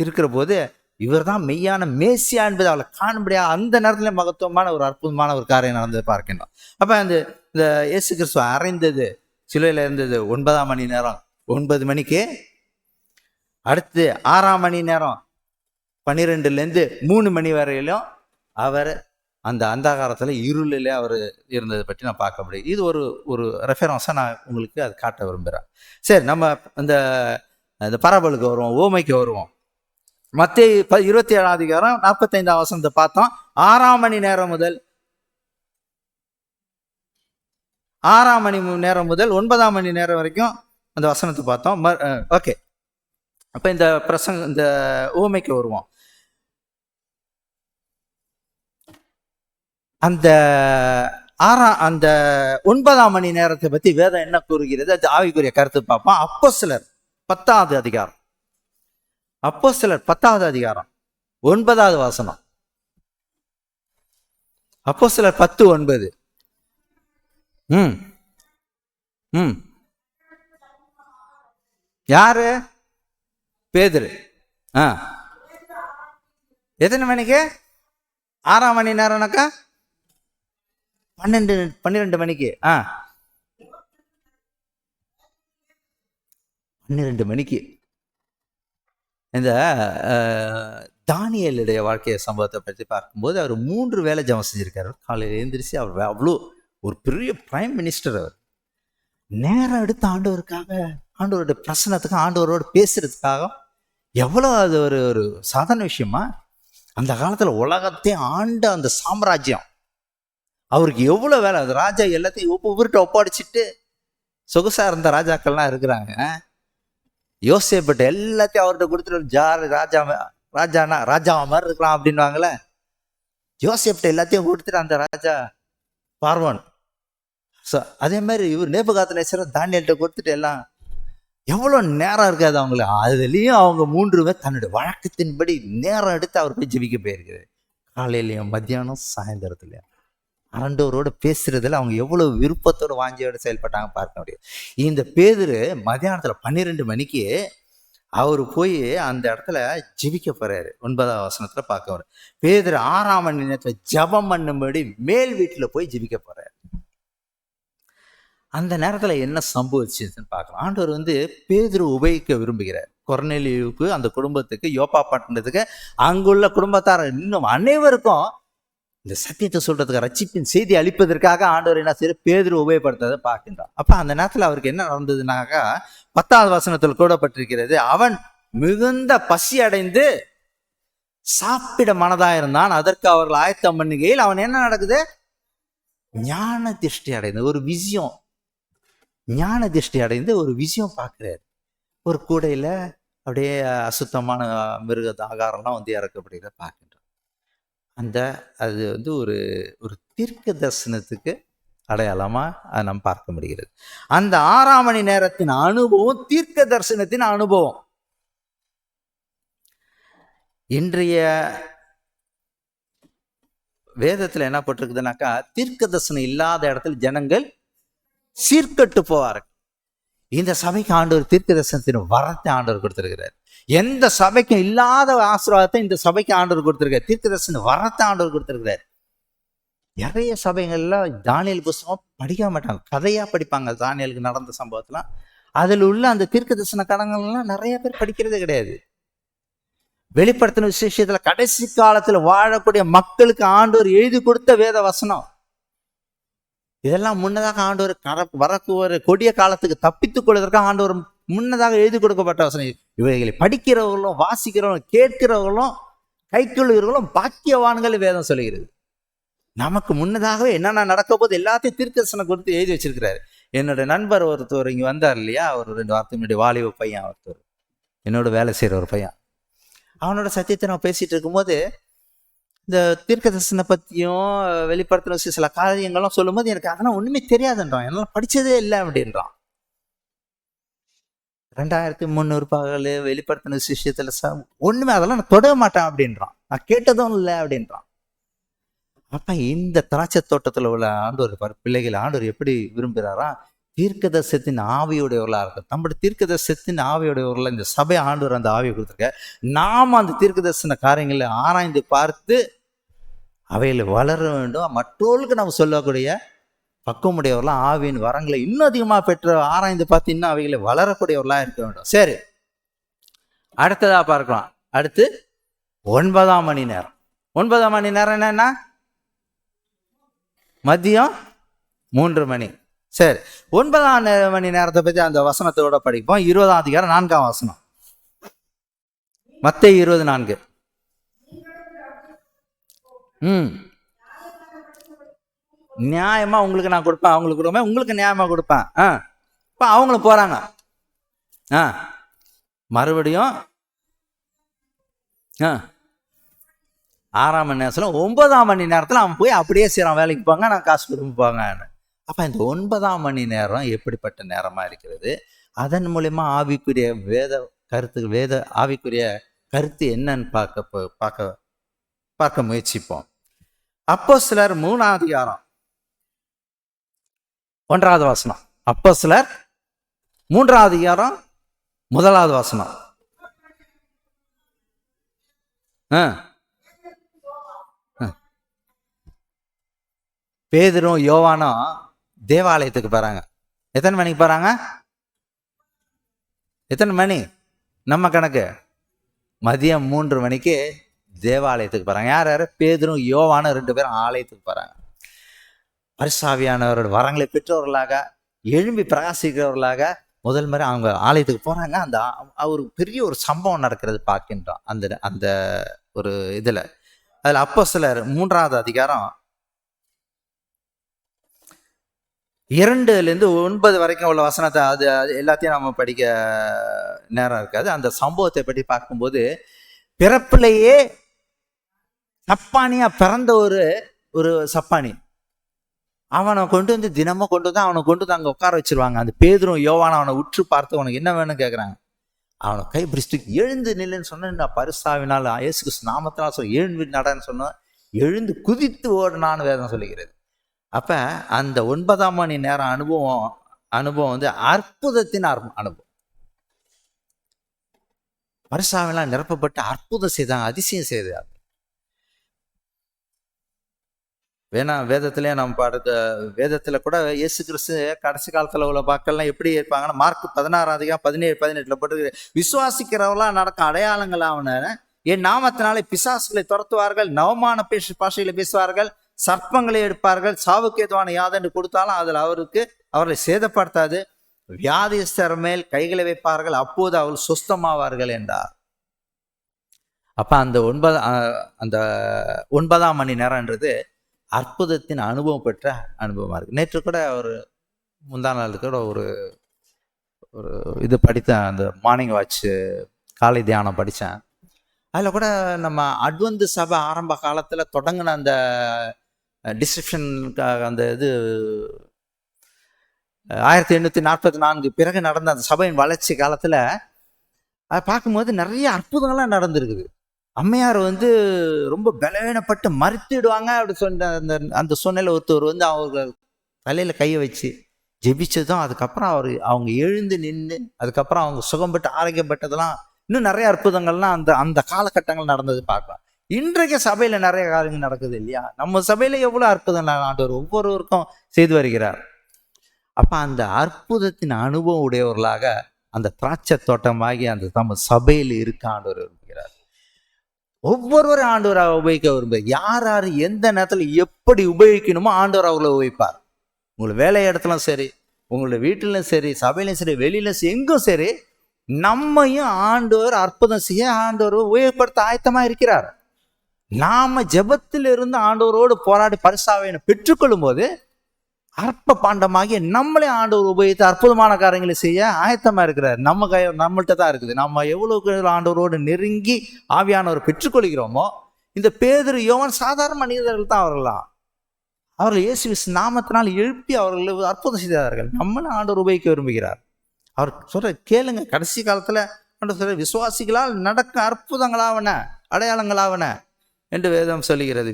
இருக்கிற போது இவர் தான் மெய்யான மேசியா என்பது அவளை காணும்படியா அந்த நேரத்துல மகத்துவமான ஒரு அற்புதமான ஒரு காரியம் நடந்தது பார்க்கணும். அப்ப இந்த இயேசு கிறிஸ்து அறைந்தது, சிலுவையில் இருந்தது 9ஆம் மணி நேரம் 9 மணிக்கு. அடுத்து 6ஆம் மணி நேரம் 12லேருந்து 3 மணி வரையிலும் அவர் அந்த அந்தகாரத்தில் இருளில் அவர் இருந்ததை பற்றி நான் பார்க்க முடியும். இது ஒரு ரெஃபரன்ஸாக நான் உங்களுக்கு அது காட்ட விரும்புகிறேன். சரி, நம்ம இந்த பரபலுக்கு வருவோம், ஓமைக்கு வருவோம். மத்தேயு 27ஆம் அதிகாரம் 45ஆம் வசனத்தை பார்த்தோம். 6ஆம் மணி நேரம் முதல் 9ஆம் மணி நேரம் வரைக்கும் அந்த வசனத்தை பார்த்தோம். ஓகே, அப்ப இந்த இந்த ஊமைக்கு வருவோம். அந்த அந்த 9ஆம் மணி நேரத்தை பத்தி வேதம் என்ன கூறுகிறது, அது ஆவிக்குரிய கருத்து பார்ப்போம். அப்போஸ்தலர் 10வது அதிகாரம், அப்போஸ்தலர் 10வது அதிகாரம் 9வது வசனம். அப்போஸ்தலர் 10:9. யாரு? பேதுரு. எத்தனை மணிக்கு? 6ஆம் மணி நேரம்னாக்கா 12 மணிக்கு. 12 மணிக்கு இந்த தானியேலுடைய வாழ்க்கைய சம்பவத்தை பற்றி பார்க்கும்போது அவர் 3 வேளை ஜெபம் செஞ்சிருக்காரு. காலையில் எழுந்திரிச்சு அவர் அவ்வளோ ஒரு பெரிய பிரைம் மினிஸ்டர். அவர் நேரம் எடுத்து ஆண்டவருக்காக, ஆண்டவருடைய பிரசனத்துக்கு, ஆண்டவரோடு பேசுறதுக்காக எவ்வளோ அது ஒரு சாதாரண விஷயமா? அந்த காலத்தில் உலகத்தை ஆண்ட அந்த சாம்ராஜ்யம், அவருக்கு எவ்வளோ வேலை. அது ராஜா எல்லாத்தையும் ஒவ்வொருட்ட ஒப்படைச்சிட்டு சொகுசா இருந்த ராஜாக்கள்லாம் இருக்கிறாங்க. யோசேப்பட்ட எல்லாத்தையும் அவர்கிட்ட கொடுத்துட்டு ராஜா மாதிரி இருக்கலாம் அப்படின்வாங்களே. யோசேப்ட எல்லாத்தையும் கொடுத்துட்டு அந்த ராஜா பார்வான். அதே மாதிரி இவர் நேபுகாத்நேச்சர் தானியேல்கிட்ட கொடுத்துட்டு எல்லாம் எவ்வளோ நேரம் இருக்காது அவங்கள. அதுலேயும் அவங்க 3 பேர் தன்னுடைய வழக்கத்தின்படி நேரம் எடுத்து அவர் போய் ஜெபிக்க போயிருக்கிறார். காலையிலையும் மத்தியானம் சாயந்தரத்துலையும் ஆண்டவரோடு பேசுறதுல அவங்க எவ்வளவு விருப்பத்தோடு வாஞ்சியோடு செயல்பட்டாங்க பார்க்க முடியும். இந்த பேதுரு மத்தியானத்தில் 12 மணிக்கு அவர் போய் அந்த இடத்துல ஜெபிக்க போறாரு. 9ஆம் வசனத்துல பார்க்க வர பேதுரு 6ஆம் மணி நேரத்தில் ஜெபம் பண்ணும்படி மேல் வீட்டில் போய் ஜெபிக்க போறாரு. அந்த நேரத்தில் என்ன சம்பவிச்சுன்னு பார்க்கலாம். ஆண்டவர் பேதுரு உபயோகிக்க விரும்புகிறார். கொர்நேலியுவுக்கு, அந்த குடும்பத்துக்கு, யோப்பா பட்டணத்துக்கு, அங்குள்ள குடும்பத்தார் இன்னும் அனைவருக்கும் இந்த சத்தியத்தை சொல்றதுக்கு, ரட்சிப்பின் செய்தி அளிப்பதற்காக ஆண்டவர் என்ன செய்ய பேதுரு உபயோகப்படுத்துறதை பார்க்கின்றான். அப்ப அந்த நேரத்தில் அவருக்கு என்ன நடந்ததுனாக்கா 10வது வசனத்தில் கூடப்பட்டிருக்கிறது, அவன் மிகுந்த பசி அடைந்து சாப்பிட மனதாயிருந்தான். அதற்கு அவர்கள் ஆயத்தம் பண்ணுகையில் அவன் என்ன நடக்குது? ஞான திருஷ்டி அடைந்து ஒரு விஷயம், ஞான திருஷ்டி அடைந்து ஒரு விஷயம் பார்க்கிறார். ஒரு கூடையில அப்படியே அசுத்தமான மிருக ஆகாரம்லாம் இறக்கப்படுகிறத பார்க்கின்றான். அது ஒரு ஒரு தீர்க்க தரிசனத்துக்கு அடையாளமா அதை நம்ம பார்க்க முடிகிறது. அந்த 6ஆம் மணி நேரத்தின் அனுபவம் தீர்க்க தரிசனத்தின் அனுபவம். இன்றைய வேதத்துல என்ன போட்டிருக்குதுனாக்கா, தீர்க்க தரிசனம் இல்லாத இடத்துல ஜனங்கள் சீர்கட்டு போவார்கள். இந்த சபைக்கு ஆண்டவர் தீர்க்க தரிசனத்தின் வரத்தை ஆண்டவர் கொடுத்திருக்கிறார். எந்த சபைக்கும் இல்லாத ஆசீர்வாதத்தை இந்த சபைக்கு ஆண்டவர் கொடுத்திருக்கார். தீர்க்க தரிசன வரத்தை ஆண்டவர் கொடுத்திருக்கிறார். நிறைய சபைகள்ல தானியேல் புஸ்தகம் படிக்க மாட்டாங்க, கதையா படிப்பாங்க. தானியேலுக்கு நடந்த சம்பவத்தெல்லாம் அதில் உள்ள அந்த தீர்க்க தரிசன கடங்கள்லாம் நிறைய பேர் படிக்கிறதே கிடையாது. வெளிப்படுத்தின விசேஷத்துல கடைசி காலத்துல வாழக்கூடிய மக்களுக்கு ஆண்டவர் எழுதி கொடுத்த வேத வசனம். இதெல்லாம் முன்னதாக ஆண்டவர் வரக்கூடிய கொடிய காலத்துக்கு தப்பித்துக் கொள்வதற்காக ஆண்டவர் முன்னதாக எழுதி கொடுக்கப்பட்ட வசனம். இவைகளை படிக்கிறவர்களும், வாசிக்கிறவர்களும், கேட்கிறவர்களும், கைக்கொள்ளுகிறவர்களும் பாக்கியவான்கள் வேதம் சொல்லுகிறது. நமக்கு முன்னதாகவே என்னென்ன நடக்க போது எல்லாத்தையும் தீர்க்கதரிசனம் கொடுத்து எழுதி வச்சிருக்கிறாரு. என்னோட நண்பர் ஒருத்தர் இங்க வந்தார் இல்லையா, ஒரு 2 வாரத்துக்கு முன்னாடி, வாலிப பையன் ஒருத்தர், என்னோட வேலை செய்யற ஒரு பையன். அவனோட சத்தியத்தை நான் பேசிட்டு இருக்கும்போது இந்த தீர்க்க தரிசனம் பற்றியும் வெளிப்படுத்தின சில காரியங்களும் சொல்லும்போது எனக்கு அதெல்லாம் ஒன்றுமே தெரியாதுன்றான், என்னால் படித்ததே இல்லை அப்படின்றான். 2300 பகல் வெளிப்படுத்தின விஷயத்தில் ஒன்றுமே அதெல்லாம் நான் தொட மாட்டேன் அப்படின்றான், நான் கேட்டதும் இல்லை அப்படின்றான். அப்போ இந்த திராட்சை தோட்டத்தில் உள்ள ஆண்டவர் பிள்ளைகள் ஆண்டவர் எப்படி விரும்புகிறாரா, தீர்க்கதரிசனத்தின் ஆவியுடையவர்களாக இருக்கும். நம்முடைய தீர்க்கதரிசனத்தின் ஆவியுடையவர்களாக இந்த சபை ஆண்டவர் அந்த ஆவியை கொடுத்துருக்க. நாம் அந்த தீர்க்கதரிசன காரியங்களை ஆராய்ந்து பார்த்து அவைகளை வளர வேண்டும். மற்றவர்களுக்கு நம்ம சொல்லக்கூடிய பக்குவமுடையவர்களாக ஆவியின் வரங்களை இன்னும் அதிகமாக பெற்று ஆராய்ந்து பார்த்து இன்னும் அவைகளை வளரக்கூடியவர்களாக இருக்க வேண்டும். சரி, அடுத்ததாக பார்க்கலாம். அடுத்து 9ஆம் மணி நேரம். 9ஆம் மணி நேரம் என்னன்னா மதியம் 3 மணி. சரி, 9ஆம் மணி நேரத்தை பற்றி அந்த வசனத்தோட படிப்போம். 20ஆம் அதிகாரம் 4ஆம் வசனம், மத்தேயு 20:4. நியாயமா உங்களுக்கு நான் கொடுப்பேன், அவங்களுக்கு கொடுப்பேன், உங்களுக்கு நியாயமா கொடுப்பேன். இப்போ அவங்களும் போறாங்க. மறுபடியும் 6ஆம் மணி நேரத்தில் 9ஆம் மணி நேரத்தில் அவன் போய் அப்படியே செய்கிறான், வேலைக்கு போங்க, நான் காசு கொடுப்பாங்க. அப்போ இந்த 9ஆம் மணி நேரம் எப்படிப்பட்ட நேரமாக இருக்கிறது? அதன் மூலயமா ஆவிக்குரிய ஆவிக்குரிய கருத்து என்னன்னு பார்க்க முயற்சிப்போம். அப்போஸ்தலர் 3ஆம் அதிகாரம் 1வது வசனம். அப்போஸ்தலர் 3ஆம் அதிகாரம் 1வது வசனம். பேதுரும் யோவானும் தேவாலயத்துக்கு போறாங்க. எத்தனை மணிக்கு போறாங்க? எத்தனை மணி நம்ம கணக்கு? மதியம் 3 மணிக்கு தேவாலயத்துக்கு போறாங்க. யார் யார்? பேதுரும் யோவானும் 2 பேரும் ஆலயத்துக்கு போறாங்க. பரிசுத்தாவியானவரோட வரங்களை பெற்றவர்களாக, எழும்பி பிரகாசிக்கிறவர்களாக முதல் முறை அவங்க ஆலயத்துக்கு போறாங்க. அந்த ஒரு பெரிய ஒரு சம்பவம் நடக்கிறது பார்க்கின்றோம் அந்த ஒரு இதுல. அதுல அப்போஸ்தலர் 3ஆவது அதிகாரம் 2லேருந்து 9 வரைக்கும் உள்ள வசனத்தை அது எல்லாத்தையும் நம்ம படிக்க நேரம் இருக்காது. அந்த சம்பவத்தை பற்றி பார்க்கும்போது, பிறப்பிலேயே சப்பானியா பிறந்த ஒரு சப்பானி, அவனை கொண்டு வந்து தினமும் அவனை கொண்டு வந்து அங்கே உட்கார வச்சிருவாங்க. அந்த பேதுரும் யோவானும் அவனை உற்று பார்த்து உனக்கு என்ன வேணும்னு கேட்குறாங்க. அவனை கை பிடிச்சிட்டு எழுந்து நில்லுன்னு சொன்னேன். நான் பரிசுத்தாவினால் இயேசு கிறிஸ்து நாமத்தினால் சொல்ல எழுந்து நடன்னு சொன்னேன். எழுந்து குதித்து ஓடுனான்னு வேதம் சொல்லுகிறது. அப்போ அந்த 9ஆம் மணி நேரம் அனுபவம் வந்து அற்புதத்தின் அனுபவம். பரிசுத்தாவினால் நிரப்பப்பட்டு அற்புதம் செய்தாங்க, அதிசயம் செய்தாங்க. வேதத்திலே நம்ம வேதத்தில் கூட இயேசு கிறிஸ்து கடைசி காலத்தில் உள்ள மக்கள்லாம் எப்படி இருப்பாங்கன்னா, மார்க் 16ஆம் அதிகாரம் 17-18 போட்டு, விசுவாசிக்கிறவர்களாம் நடக்கும் அடையாளங்கள் அவன என் நாமத்தினாலே பிசாசுகளை துரத்துவார்கள், நவமான பாஷைகளை பேசுவார்கள், சர்ப்பங்களை எடுப்பார்கள், சாவுக்கு ஏதுவான யாதென்று கொடுத்தாலும் அதில் அவர்களை சேதப்படுத்தாது, வியாதிஸ்தர் மேல் கைகளை வைப்பார்கள், அப்போது அவர்கள் சுஸ்தமாவார்கள் என்றார். அப்ப அந்த 9ஆம் மணி நேரம்ன்றது அற்புதத்தின் அனுபவம் பெற்ற அனுபவமா இருக்கு. நேற்று கூட முந்தா நாள் கூட ஒரு இது படித்தேன், அந்த மார்னிங் வாட்ச் காலை தியானம் படித்தேன். அதில் கூட நம்ம அட்வென்ட் சபை ஆரம்ப காலத்தில் தொடங்கின அந்த டிஸ்கிரிப்ஷனுக்காக அந்த இது 1844 பிறகு நடந்த அந்த சபையின் வளர்ச்சி காலத்தில் அதை பார்க்கும்போது நிறைய அற்புதங்கள்லாம் நடந்திருக்குது. அம்மையார் ரொம்ப பலவீனப்பட்டு மறுத்திடுவாங்க அப்படி சொன்ன அந்த சூழ்நிலை ஒருத்தர் அவங்க தலையில் கையை வச்சு ஜெபிச்சதும், அதுக்கப்புறம் அவங்க எழுந்து நின்று அதுக்கப்புறம் அவங்க சுகம்பட்டு ஆரோக்கியப்பட்டதெல்லாம், இன்னும் நிறைய அற்புதங்கள்லாம் அந்த காலகட்டங்கள் நடந்தது பார்க்கலாம். இன்றைக்கு சபையில் நிறைய காரியங்கள் நடக்குது இல்லையா? நம்ம சபையில் எவ்வளோ அற்புதம் ஆண்டவர் ஒவ்வொருவருக்கும் செய்து வருகிறார். அப்போ அந்த அற்புதத்தின் அனுபவம் உடையவர்களாக அந்த திராட்சை தோட்டமாகி அந்த நம்ம சபையில் இருக்க ஆண்டவர் விரும்புகிறார். ஒவ்வொருவரும் ஆண்டவராக உபயோகிக்க விரும்புகிறார். யார் யார் எந்த நேரத்தில் எப்படி உபயோகிக்கணுமோ ஆண்டவர் அவர்களை உபயோகிப்பார். உங்களுக்கு வேலை இடத்துலையும் சரி, உங்களுடைய வீட்டிலும் சரி, சபையிலும் சரி, வெளியிலும் சரி, எங்கும் சரி, நம்மையும் ஆண்டவர் அற்புதம் செய்ய ஆண்டவர் உபயோகப்படுத்த ஆயத்தமாக இருக்கிறார். நாம ஜெபத்தில் இருந்து ஆண்டவரோடு போராடி பரிசாவினை பெற்றுக்கொள்ளும் போது அற்ப பாண்டமாகிய நம்மளே ஆண்டவர் உபயோகித்து அற்புதமான காரியங்களை செய்ய ஆயத்தமா இருக்கிறார். நம்மள்கிட்ட தான் இருக்குது. நம்ம எவ்வளவுக்கு ஆண்டவரோடு நெருங்கி ஆவியானவர் பெற்றுக்கொள்கிறோமோ, இந்த பேதுரு யோவான் சாதாரண மனிதர்கள் தான். அவர்கள் இயேசு நாமத்தினால் எழுப்பி அவர்கள் அற்புதம் செய்தார்கள். நம்மளும் ஆண்டவர் உபயோகிக்க விரும்புகிறார். அவர் சொல்ற கேளுங்க, கடைசி காலத்துல ஆண்டவர் சொல்ற விசுவாசிகளால் நடக்க அற்புதங்களாவன, அடையாளங்களாவன என்று வேதம் சொல்லுகிறது.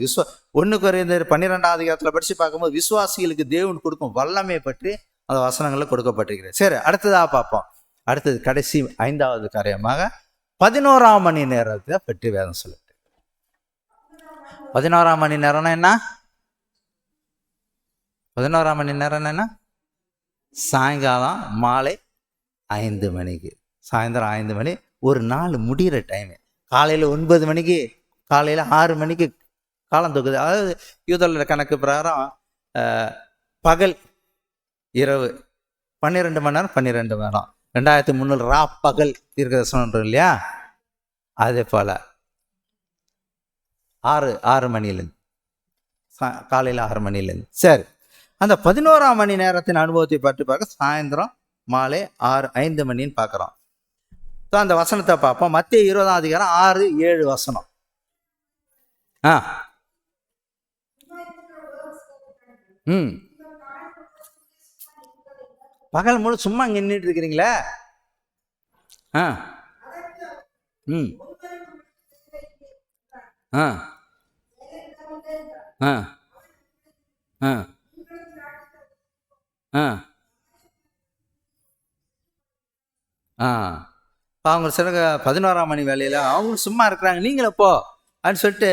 1 கொரிந்தியர் 12ஆம் அதிகாரத்தில் படித்து பார்க்கும்போது விசுவாசிகளுக்கு தேவன் கொடுக்கும் வல்லமை பற்றி அந்த வசனங்களில் கொடுக்கப்பட்டிருக்கிறது. சரி, அடுத்ததாக பார்ப்போம். அடுத்தது கடைசி 5வது காரியமாக 11ஆம் மணி நேரத்தை பற்றி வேதம் சொல்லிட்டு. 11ஆம் மணி நேரம்னா என்ன? 11ஆம் மணி நேரம் என்ன? சாயங்காலம் மாலை 5 மணிக்கு, சாயந்தரம் 5 மணி, ஒரு நாள் முடிகிற டைமு. காலையில் 9 மணிக்கு, காலையில் 6 மணிக்கு காலம் தொகுது. அதாவது யூதர்களோட கணக்கு பிரகாரம் பகல் இரவு 12 மணி நேரம், 12 மணி நேரம், 2300 ரா பகல் தீர்க்கதரிசனம் இல்லையா? அதே போல் 6 மணிலேருந்து காலையில் 6 மணிலேருந்து. சரி, அந்த 11ஆம் மணி நேரத்தின் அனுபவத்தை பற்றி பார்க்க சாயந்தரம் மாலை 5 மணின்னு பார்க்குறோம். ஸோ அந்த வசனத்தை பார்ப்போம். மத்தேயு 20 6-7 வசனம். பகல் முழு சும்மா இங்கே நின்றுட்டு இருக்கிறீங்களே. ம் ஆ ஆ ஆ ஆ ஆ இப்போ அவங்க சொல்லுங்க 11ஆம் மணி வேலையில் அவங்க சும்மா இருக்கிறாங்க, நீங்களே போ அப்படின்னு சொல்லிட்டு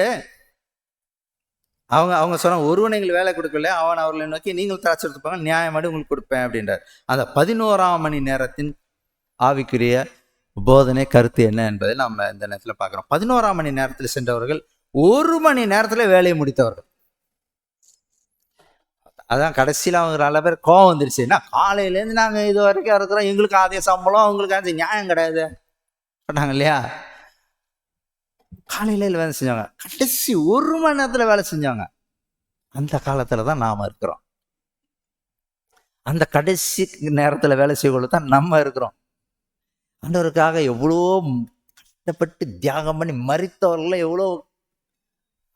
அவங்க சொன்னாங்க, ஒருவன் எங்களுக்கு வேலை கொடுக்கல, அவன் அவர்களை நோக்கி நீங்கள் திராட்சை எடுத்துப்பாங்க, நியாயமாடி உங்களுக்கு கொடுப்பேன் அப்படின்றார். அந்த 11ஆம் மணி நேரத்தின் ஆவிக்குரிய போதனை கருத்து என்ன என்பதை நம்ம இந்த நேரத்தில் பார்க்குறோம். 11ஆம் மணி நேரத்தில் சென்றவர்கள் 1 மணி நேரத்தில் வேலையை முடித்தவர்கள். அதான் கடைசியில் அவங்க நல்ல பேர் கோவம் வந்துருச்சு. ஏன்னா காலையிலேருந்து நாங்கள் இது வரைக்கும் இருக்கிறோம், எங்களுக்கு அதே சம்பளம், அவங்களுக்கு அது நியாயம் கிடையாது பண்ணாங்க இல்லையா. காலையில வேலை செஞ்சாங்க, கடைசி 1 மணி நேரத்தில் வேலை செஞ்சாங்க. அந்த காலத்தில் தான் நாம் இருக்கிறோம். அந்த கடைசி நேரத்தில் வேலை செய்யக்குள்ள தான் நம்ம இருக்கிறோம். ஆண்டவருக்காக எவ்வளோ கஷ்டப்பட்டு தியாகம் பண்ணி மரித்தவர்கள் எவ்வளோ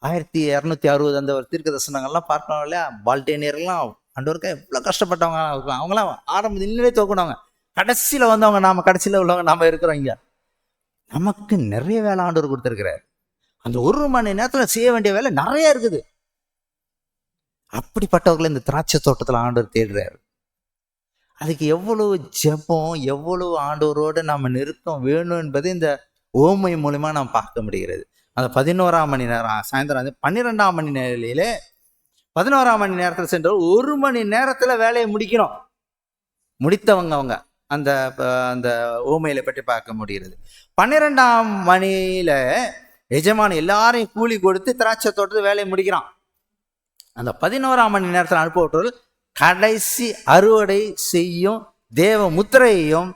1260 அந்த ஒரு தீர்க்க தரிசனங்கள்லாம் பார்க்கணும் இல்லையா. பால்டேனியர்லாம் ஆண்டவருக்காக எவ்வளோ கஷ்டப்பட்டவங்க இருக்கலாம். அவங்களாம் ஆரம்பத்தில் இன்னே தோக்கணவங்க, கடைசியில் வந்தவங்க நாம, கடைசியில் உள்ளவங்க நாம இருக்கிறோம். இங்க நமக்கு நிறைய வேலை ஆண்டவர் கொடுத்துருக்கிறார். அந்த 1 மணி நேரத்தில் செய்ய வேண்டிய வேலை நிறைய இருக்குது. அப்படிப்பட்டவர்களை இந்த திராட்சை தோட்டத்தில் ஆண்டவர் தேடுறாரு. அதுக்கு எவ்வளவு ஜெபம், எவ்வளவு ஆண்டவரோடு நம்ம நெருக்கம் வேணும் என்பதை இந்த ஓமை மூலமா நாம் பார்க்க முடிகிறது. அந்த 11ஆம் மணி நேரம் சாயந்தரம் 12ஆம் மணி நேரிலே 11ஆம் மணி நேரத்தில் சென்ற 1 மணி நேரத்தில் வேலையை முடிக்கணும். முடித்தவங்க அவங்க அந்த அந்த ஓமையில பற்றி பார்க்க முடிகிறது. 12ஆம் மணியில எஜமான் எல்லாரையும் கூலி கொடுத்து திராட்சை தோட்டத்தில் வேலையை முடிக்கிறான். அந்த 11ஆம் மணி நேரத்தில் அனுப்பப்பட்டவர்கள் கடைசி அறுவடை செய்யும் தேவ முத்திரையையும்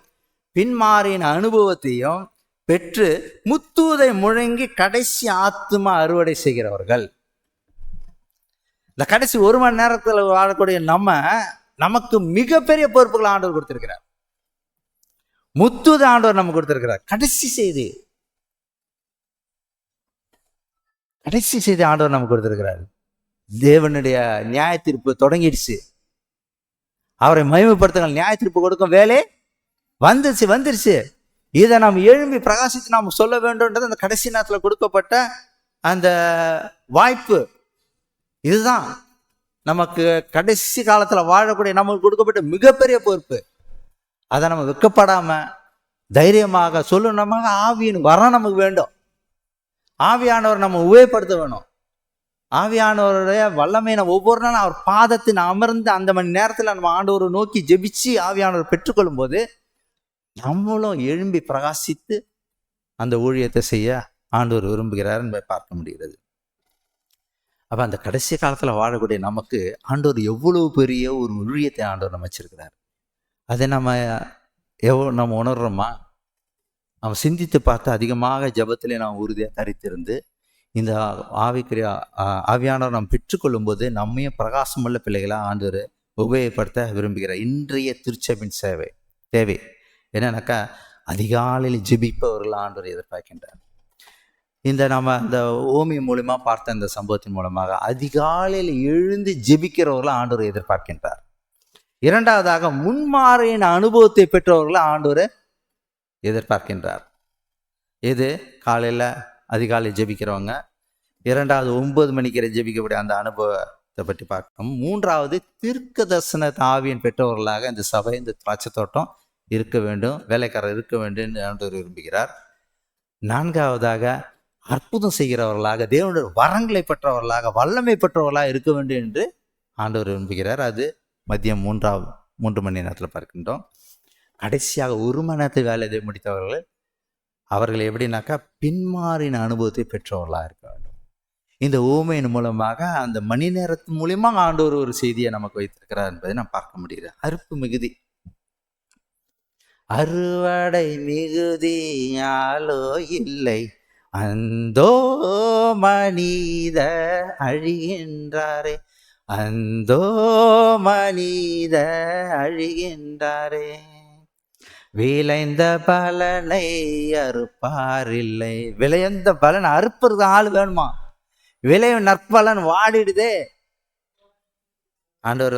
பின்மாறின அனுபவத்தையும் பெற்று முத்தூதை முழங்கி கடைசி ஆத்துமா அறுவடை செய்கிறவர்கள். இந்த கடைசி 1 மணி நேரத்தில் வாழக்கூடிய நமக்கு மிகப்பெரிய பொறுப்புகளை ஆண்டவர் கொடுத்திருக்கிறார். முத்தூதை ஆண்டவர் நமக்கு கொடுத்திருக்கிறார். கடைசி செய்தி ஆண்டவர் நமக்கு கொடுத்திருக்கிறார். தேவனுடைய நியாய தீர்ப்பு தொடங்கிடுச்சு. அவரை மகிமைப்படுத்துங்கள், நியாய தீர்ப்பு கொடுக்கும் வேலை வந்துருச்சு. இதை நாம் எழும்பி பிரகாசித்து நாம் சொல்ல வேண்டும்ன்றது அந்த கடைசி நேரத்தில் கொடுக்கப்பட்ட அந்த வாய்ப்பு. இதுதான் நமக்கு கடைசி காலத்தில் வாழக்கூடிய நமக்கு கொடுக்கப்பட்ட மிகப்பெரிய பொறுப்பு. அதை நம்ம வெட்கப்படாம தைரியமாக சொல்லணுமாக ஆவியின் வரம் நமக்கு வேண்டும். ஆவியானவர் நம்ம உபயோகப்படுத்த வேணும். ஆவியானவருடைய வல்லமை நம்ம ஒவ்வொரு நாளும் அவர் பாதத்தின் அமர்ந்து அந்த மணி நேரத்தில் நம்ம ஆண்டவரை நோக்கி ஜெபிச்சு ஆவியானவர் பெற்றுக்கொள்ளும் போது நம்மளும் எழும்பி பிரகாசித்து அந்த ஊழியத்தை செய்ய ஆண்டவர் விரும்புகிறார் என்பதை பார்க்க முடிகிறது. அப்போ அந்த கடைசி காலத்தில் வாழக்கூடிய நமக்கு ஆண்டவர் எவ்வளவு பெரிய ஒரு ஊழியத்தை ஆண்டவர் நம்ம வச்சிருக்கிறார். அதை நம்ம உணர்றோமா? நம்ம சிந்தித்து பார்த்து அதிகமாக ஜபத்திலே நாம் உறுதியாக தரித்திருந்து இந்த ஆவிக்குரிய ஆவியானவர் நாம் பெற்றுக்கொள்ளும் போது நம்மையும் பிரகாசமுள்ள பிள்ளைகளாக ஆண்டவர் உபயோகப்படுத்த விரும்புகிறார். இன்றைய திருச்சபின் தேவை என்னன்னாக்கா அதிகாலையில் ஜெபிப்பவர்கள் ஆண்டவர் எதிர்பார்க்கின்றார். நம்ம இந்த ஓமி மூலமா பார்த்த இந்த சம்பவத்தின் மூலமாக அதிகாலையில் எழுந்து ஜெபிக்கிறவர்களை ஆண்டவர் எதிர்பார்க்கின்றார். இரண்டாவதாக முன்மாறின அனுபவத்தை பெற்றவர்களை ஆண்டவர் எதிர்பார்க்கின்றார். இது காலையில் அதிகாலை ஜெபிக்கிறவங்க. இரண்டாவது 9 மணிக்கு ஜெபிக்கக்கூடிய அந்த அனுபவத்தை பற்றி பார்க்கணும். மூன்றாவது தீர்க்க தரிசன ஆவியின் பெற்றவர்களாக இந்த சபை, இந்த திராட்சை தோட்டம் இருக்க வேண்டும், வேலைக்காரர் இருக்க வேண்டும் என்று ஆண்டவர் விரும்புகிறார். நான்காவதாக அற்புதம் செய்கிறவர்களாக, தேவனுடைய வரங்களை பெற்றவர்களாக, வல்லமை பெற்றவர்களாக இருக்க வேண்டும் என்று ஆண்டவர் விரும்புகிறார். அது மதியம் 3 மணி நேரத்தில் பார்க்கின்றோம். கடைசியாக 1 மணி நேரத்தில் வேலை முடித்தவர்கள் அவர்கள் எப்படின்னாக்கா பின்மாறின அனுபவத்தை பெற்றவர்களாக இருக்க வேண்டும். இந்த ஊமையின் மூலமாக அந்த மணி நேரத்தின் மூலியமாக ஆண்டவர் ஒரு செய்தியை நமக்கு வைத்திருக்கிறார் என்பதை நாம் பார்க்க முடியுது. அறுப்பு மிகுதி, அறுவடை மிகுதியாலோ இல்லை, அந்தோ மனித அழிகின்றாரே, அந்தோ மனித அழிகின்றாரே. விளைந்த பலனை அறுப்பாரில்லை. விளைந்த பலன் அறுப்பது ஆள் வேணுமா? விளைவு நற்பலன் வாடிடுதே. ஆண்டவர்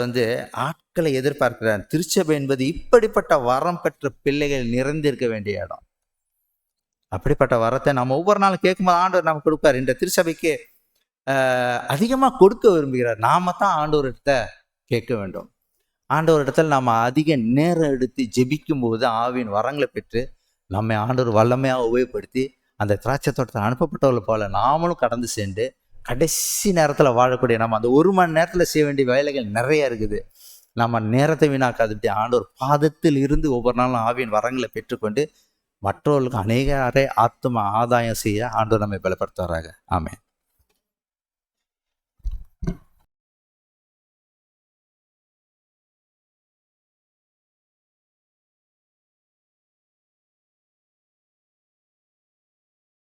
ஆட்களை எதிர்பார்க்கிறார். திருச்சபை என்பது இப்படிப்பட்ட வரம் பெற்ற பிள்ளைகள் நிறைந்திருக்க வேண்டிய இடம். அப்படிப்பட்ட வரத்தை நம்ம ஒவ்வொரு நாளும் கேட்கும்போது ஆண்டவர் நமக்கு கொடுப்பார். இந்த திருச்சபைக்கு அதிகமாக கொடுக்க விரும்புகிறார். நாம தான் ஆண்டவர்கிட்ட கேட்க வேண்டும். ஆண்டவரிடத்தில் நம்ம அதிக நேரம் எடுத்து ஜெபிக்கும் போது ஆவியின் வரங்களை பெற்று நம்மை ஆண்டவர் வல்லமையாக உபயோகப்படுத்தி அந்த திராட்சை தோட்டத்தில் அனுப்பப்பட்டவர்கள் போல நாமளும் கடந்து சென்று கடைசி நேரத்தில் வாழக்கூடிய நம்ம அந்த 1 மணி நேரத்தில் செய்ய வேண்டிய வேலைகள் நிறைய இருக்குது. நம்ம நேரத்தை வீணாக்காது ஆண்டவர் பாதத்தில் இருந்து ஒவ்வொரு நாளும் ஆவியின் வரங்களை பெற்றுக்கொண்டு மற்றவர்களுக்கு அநேக ஆத்ம ஆதாயம் செய்ய ஆண்டவர் நம்மை பலப்படுத்துவாராக. ஆமென்.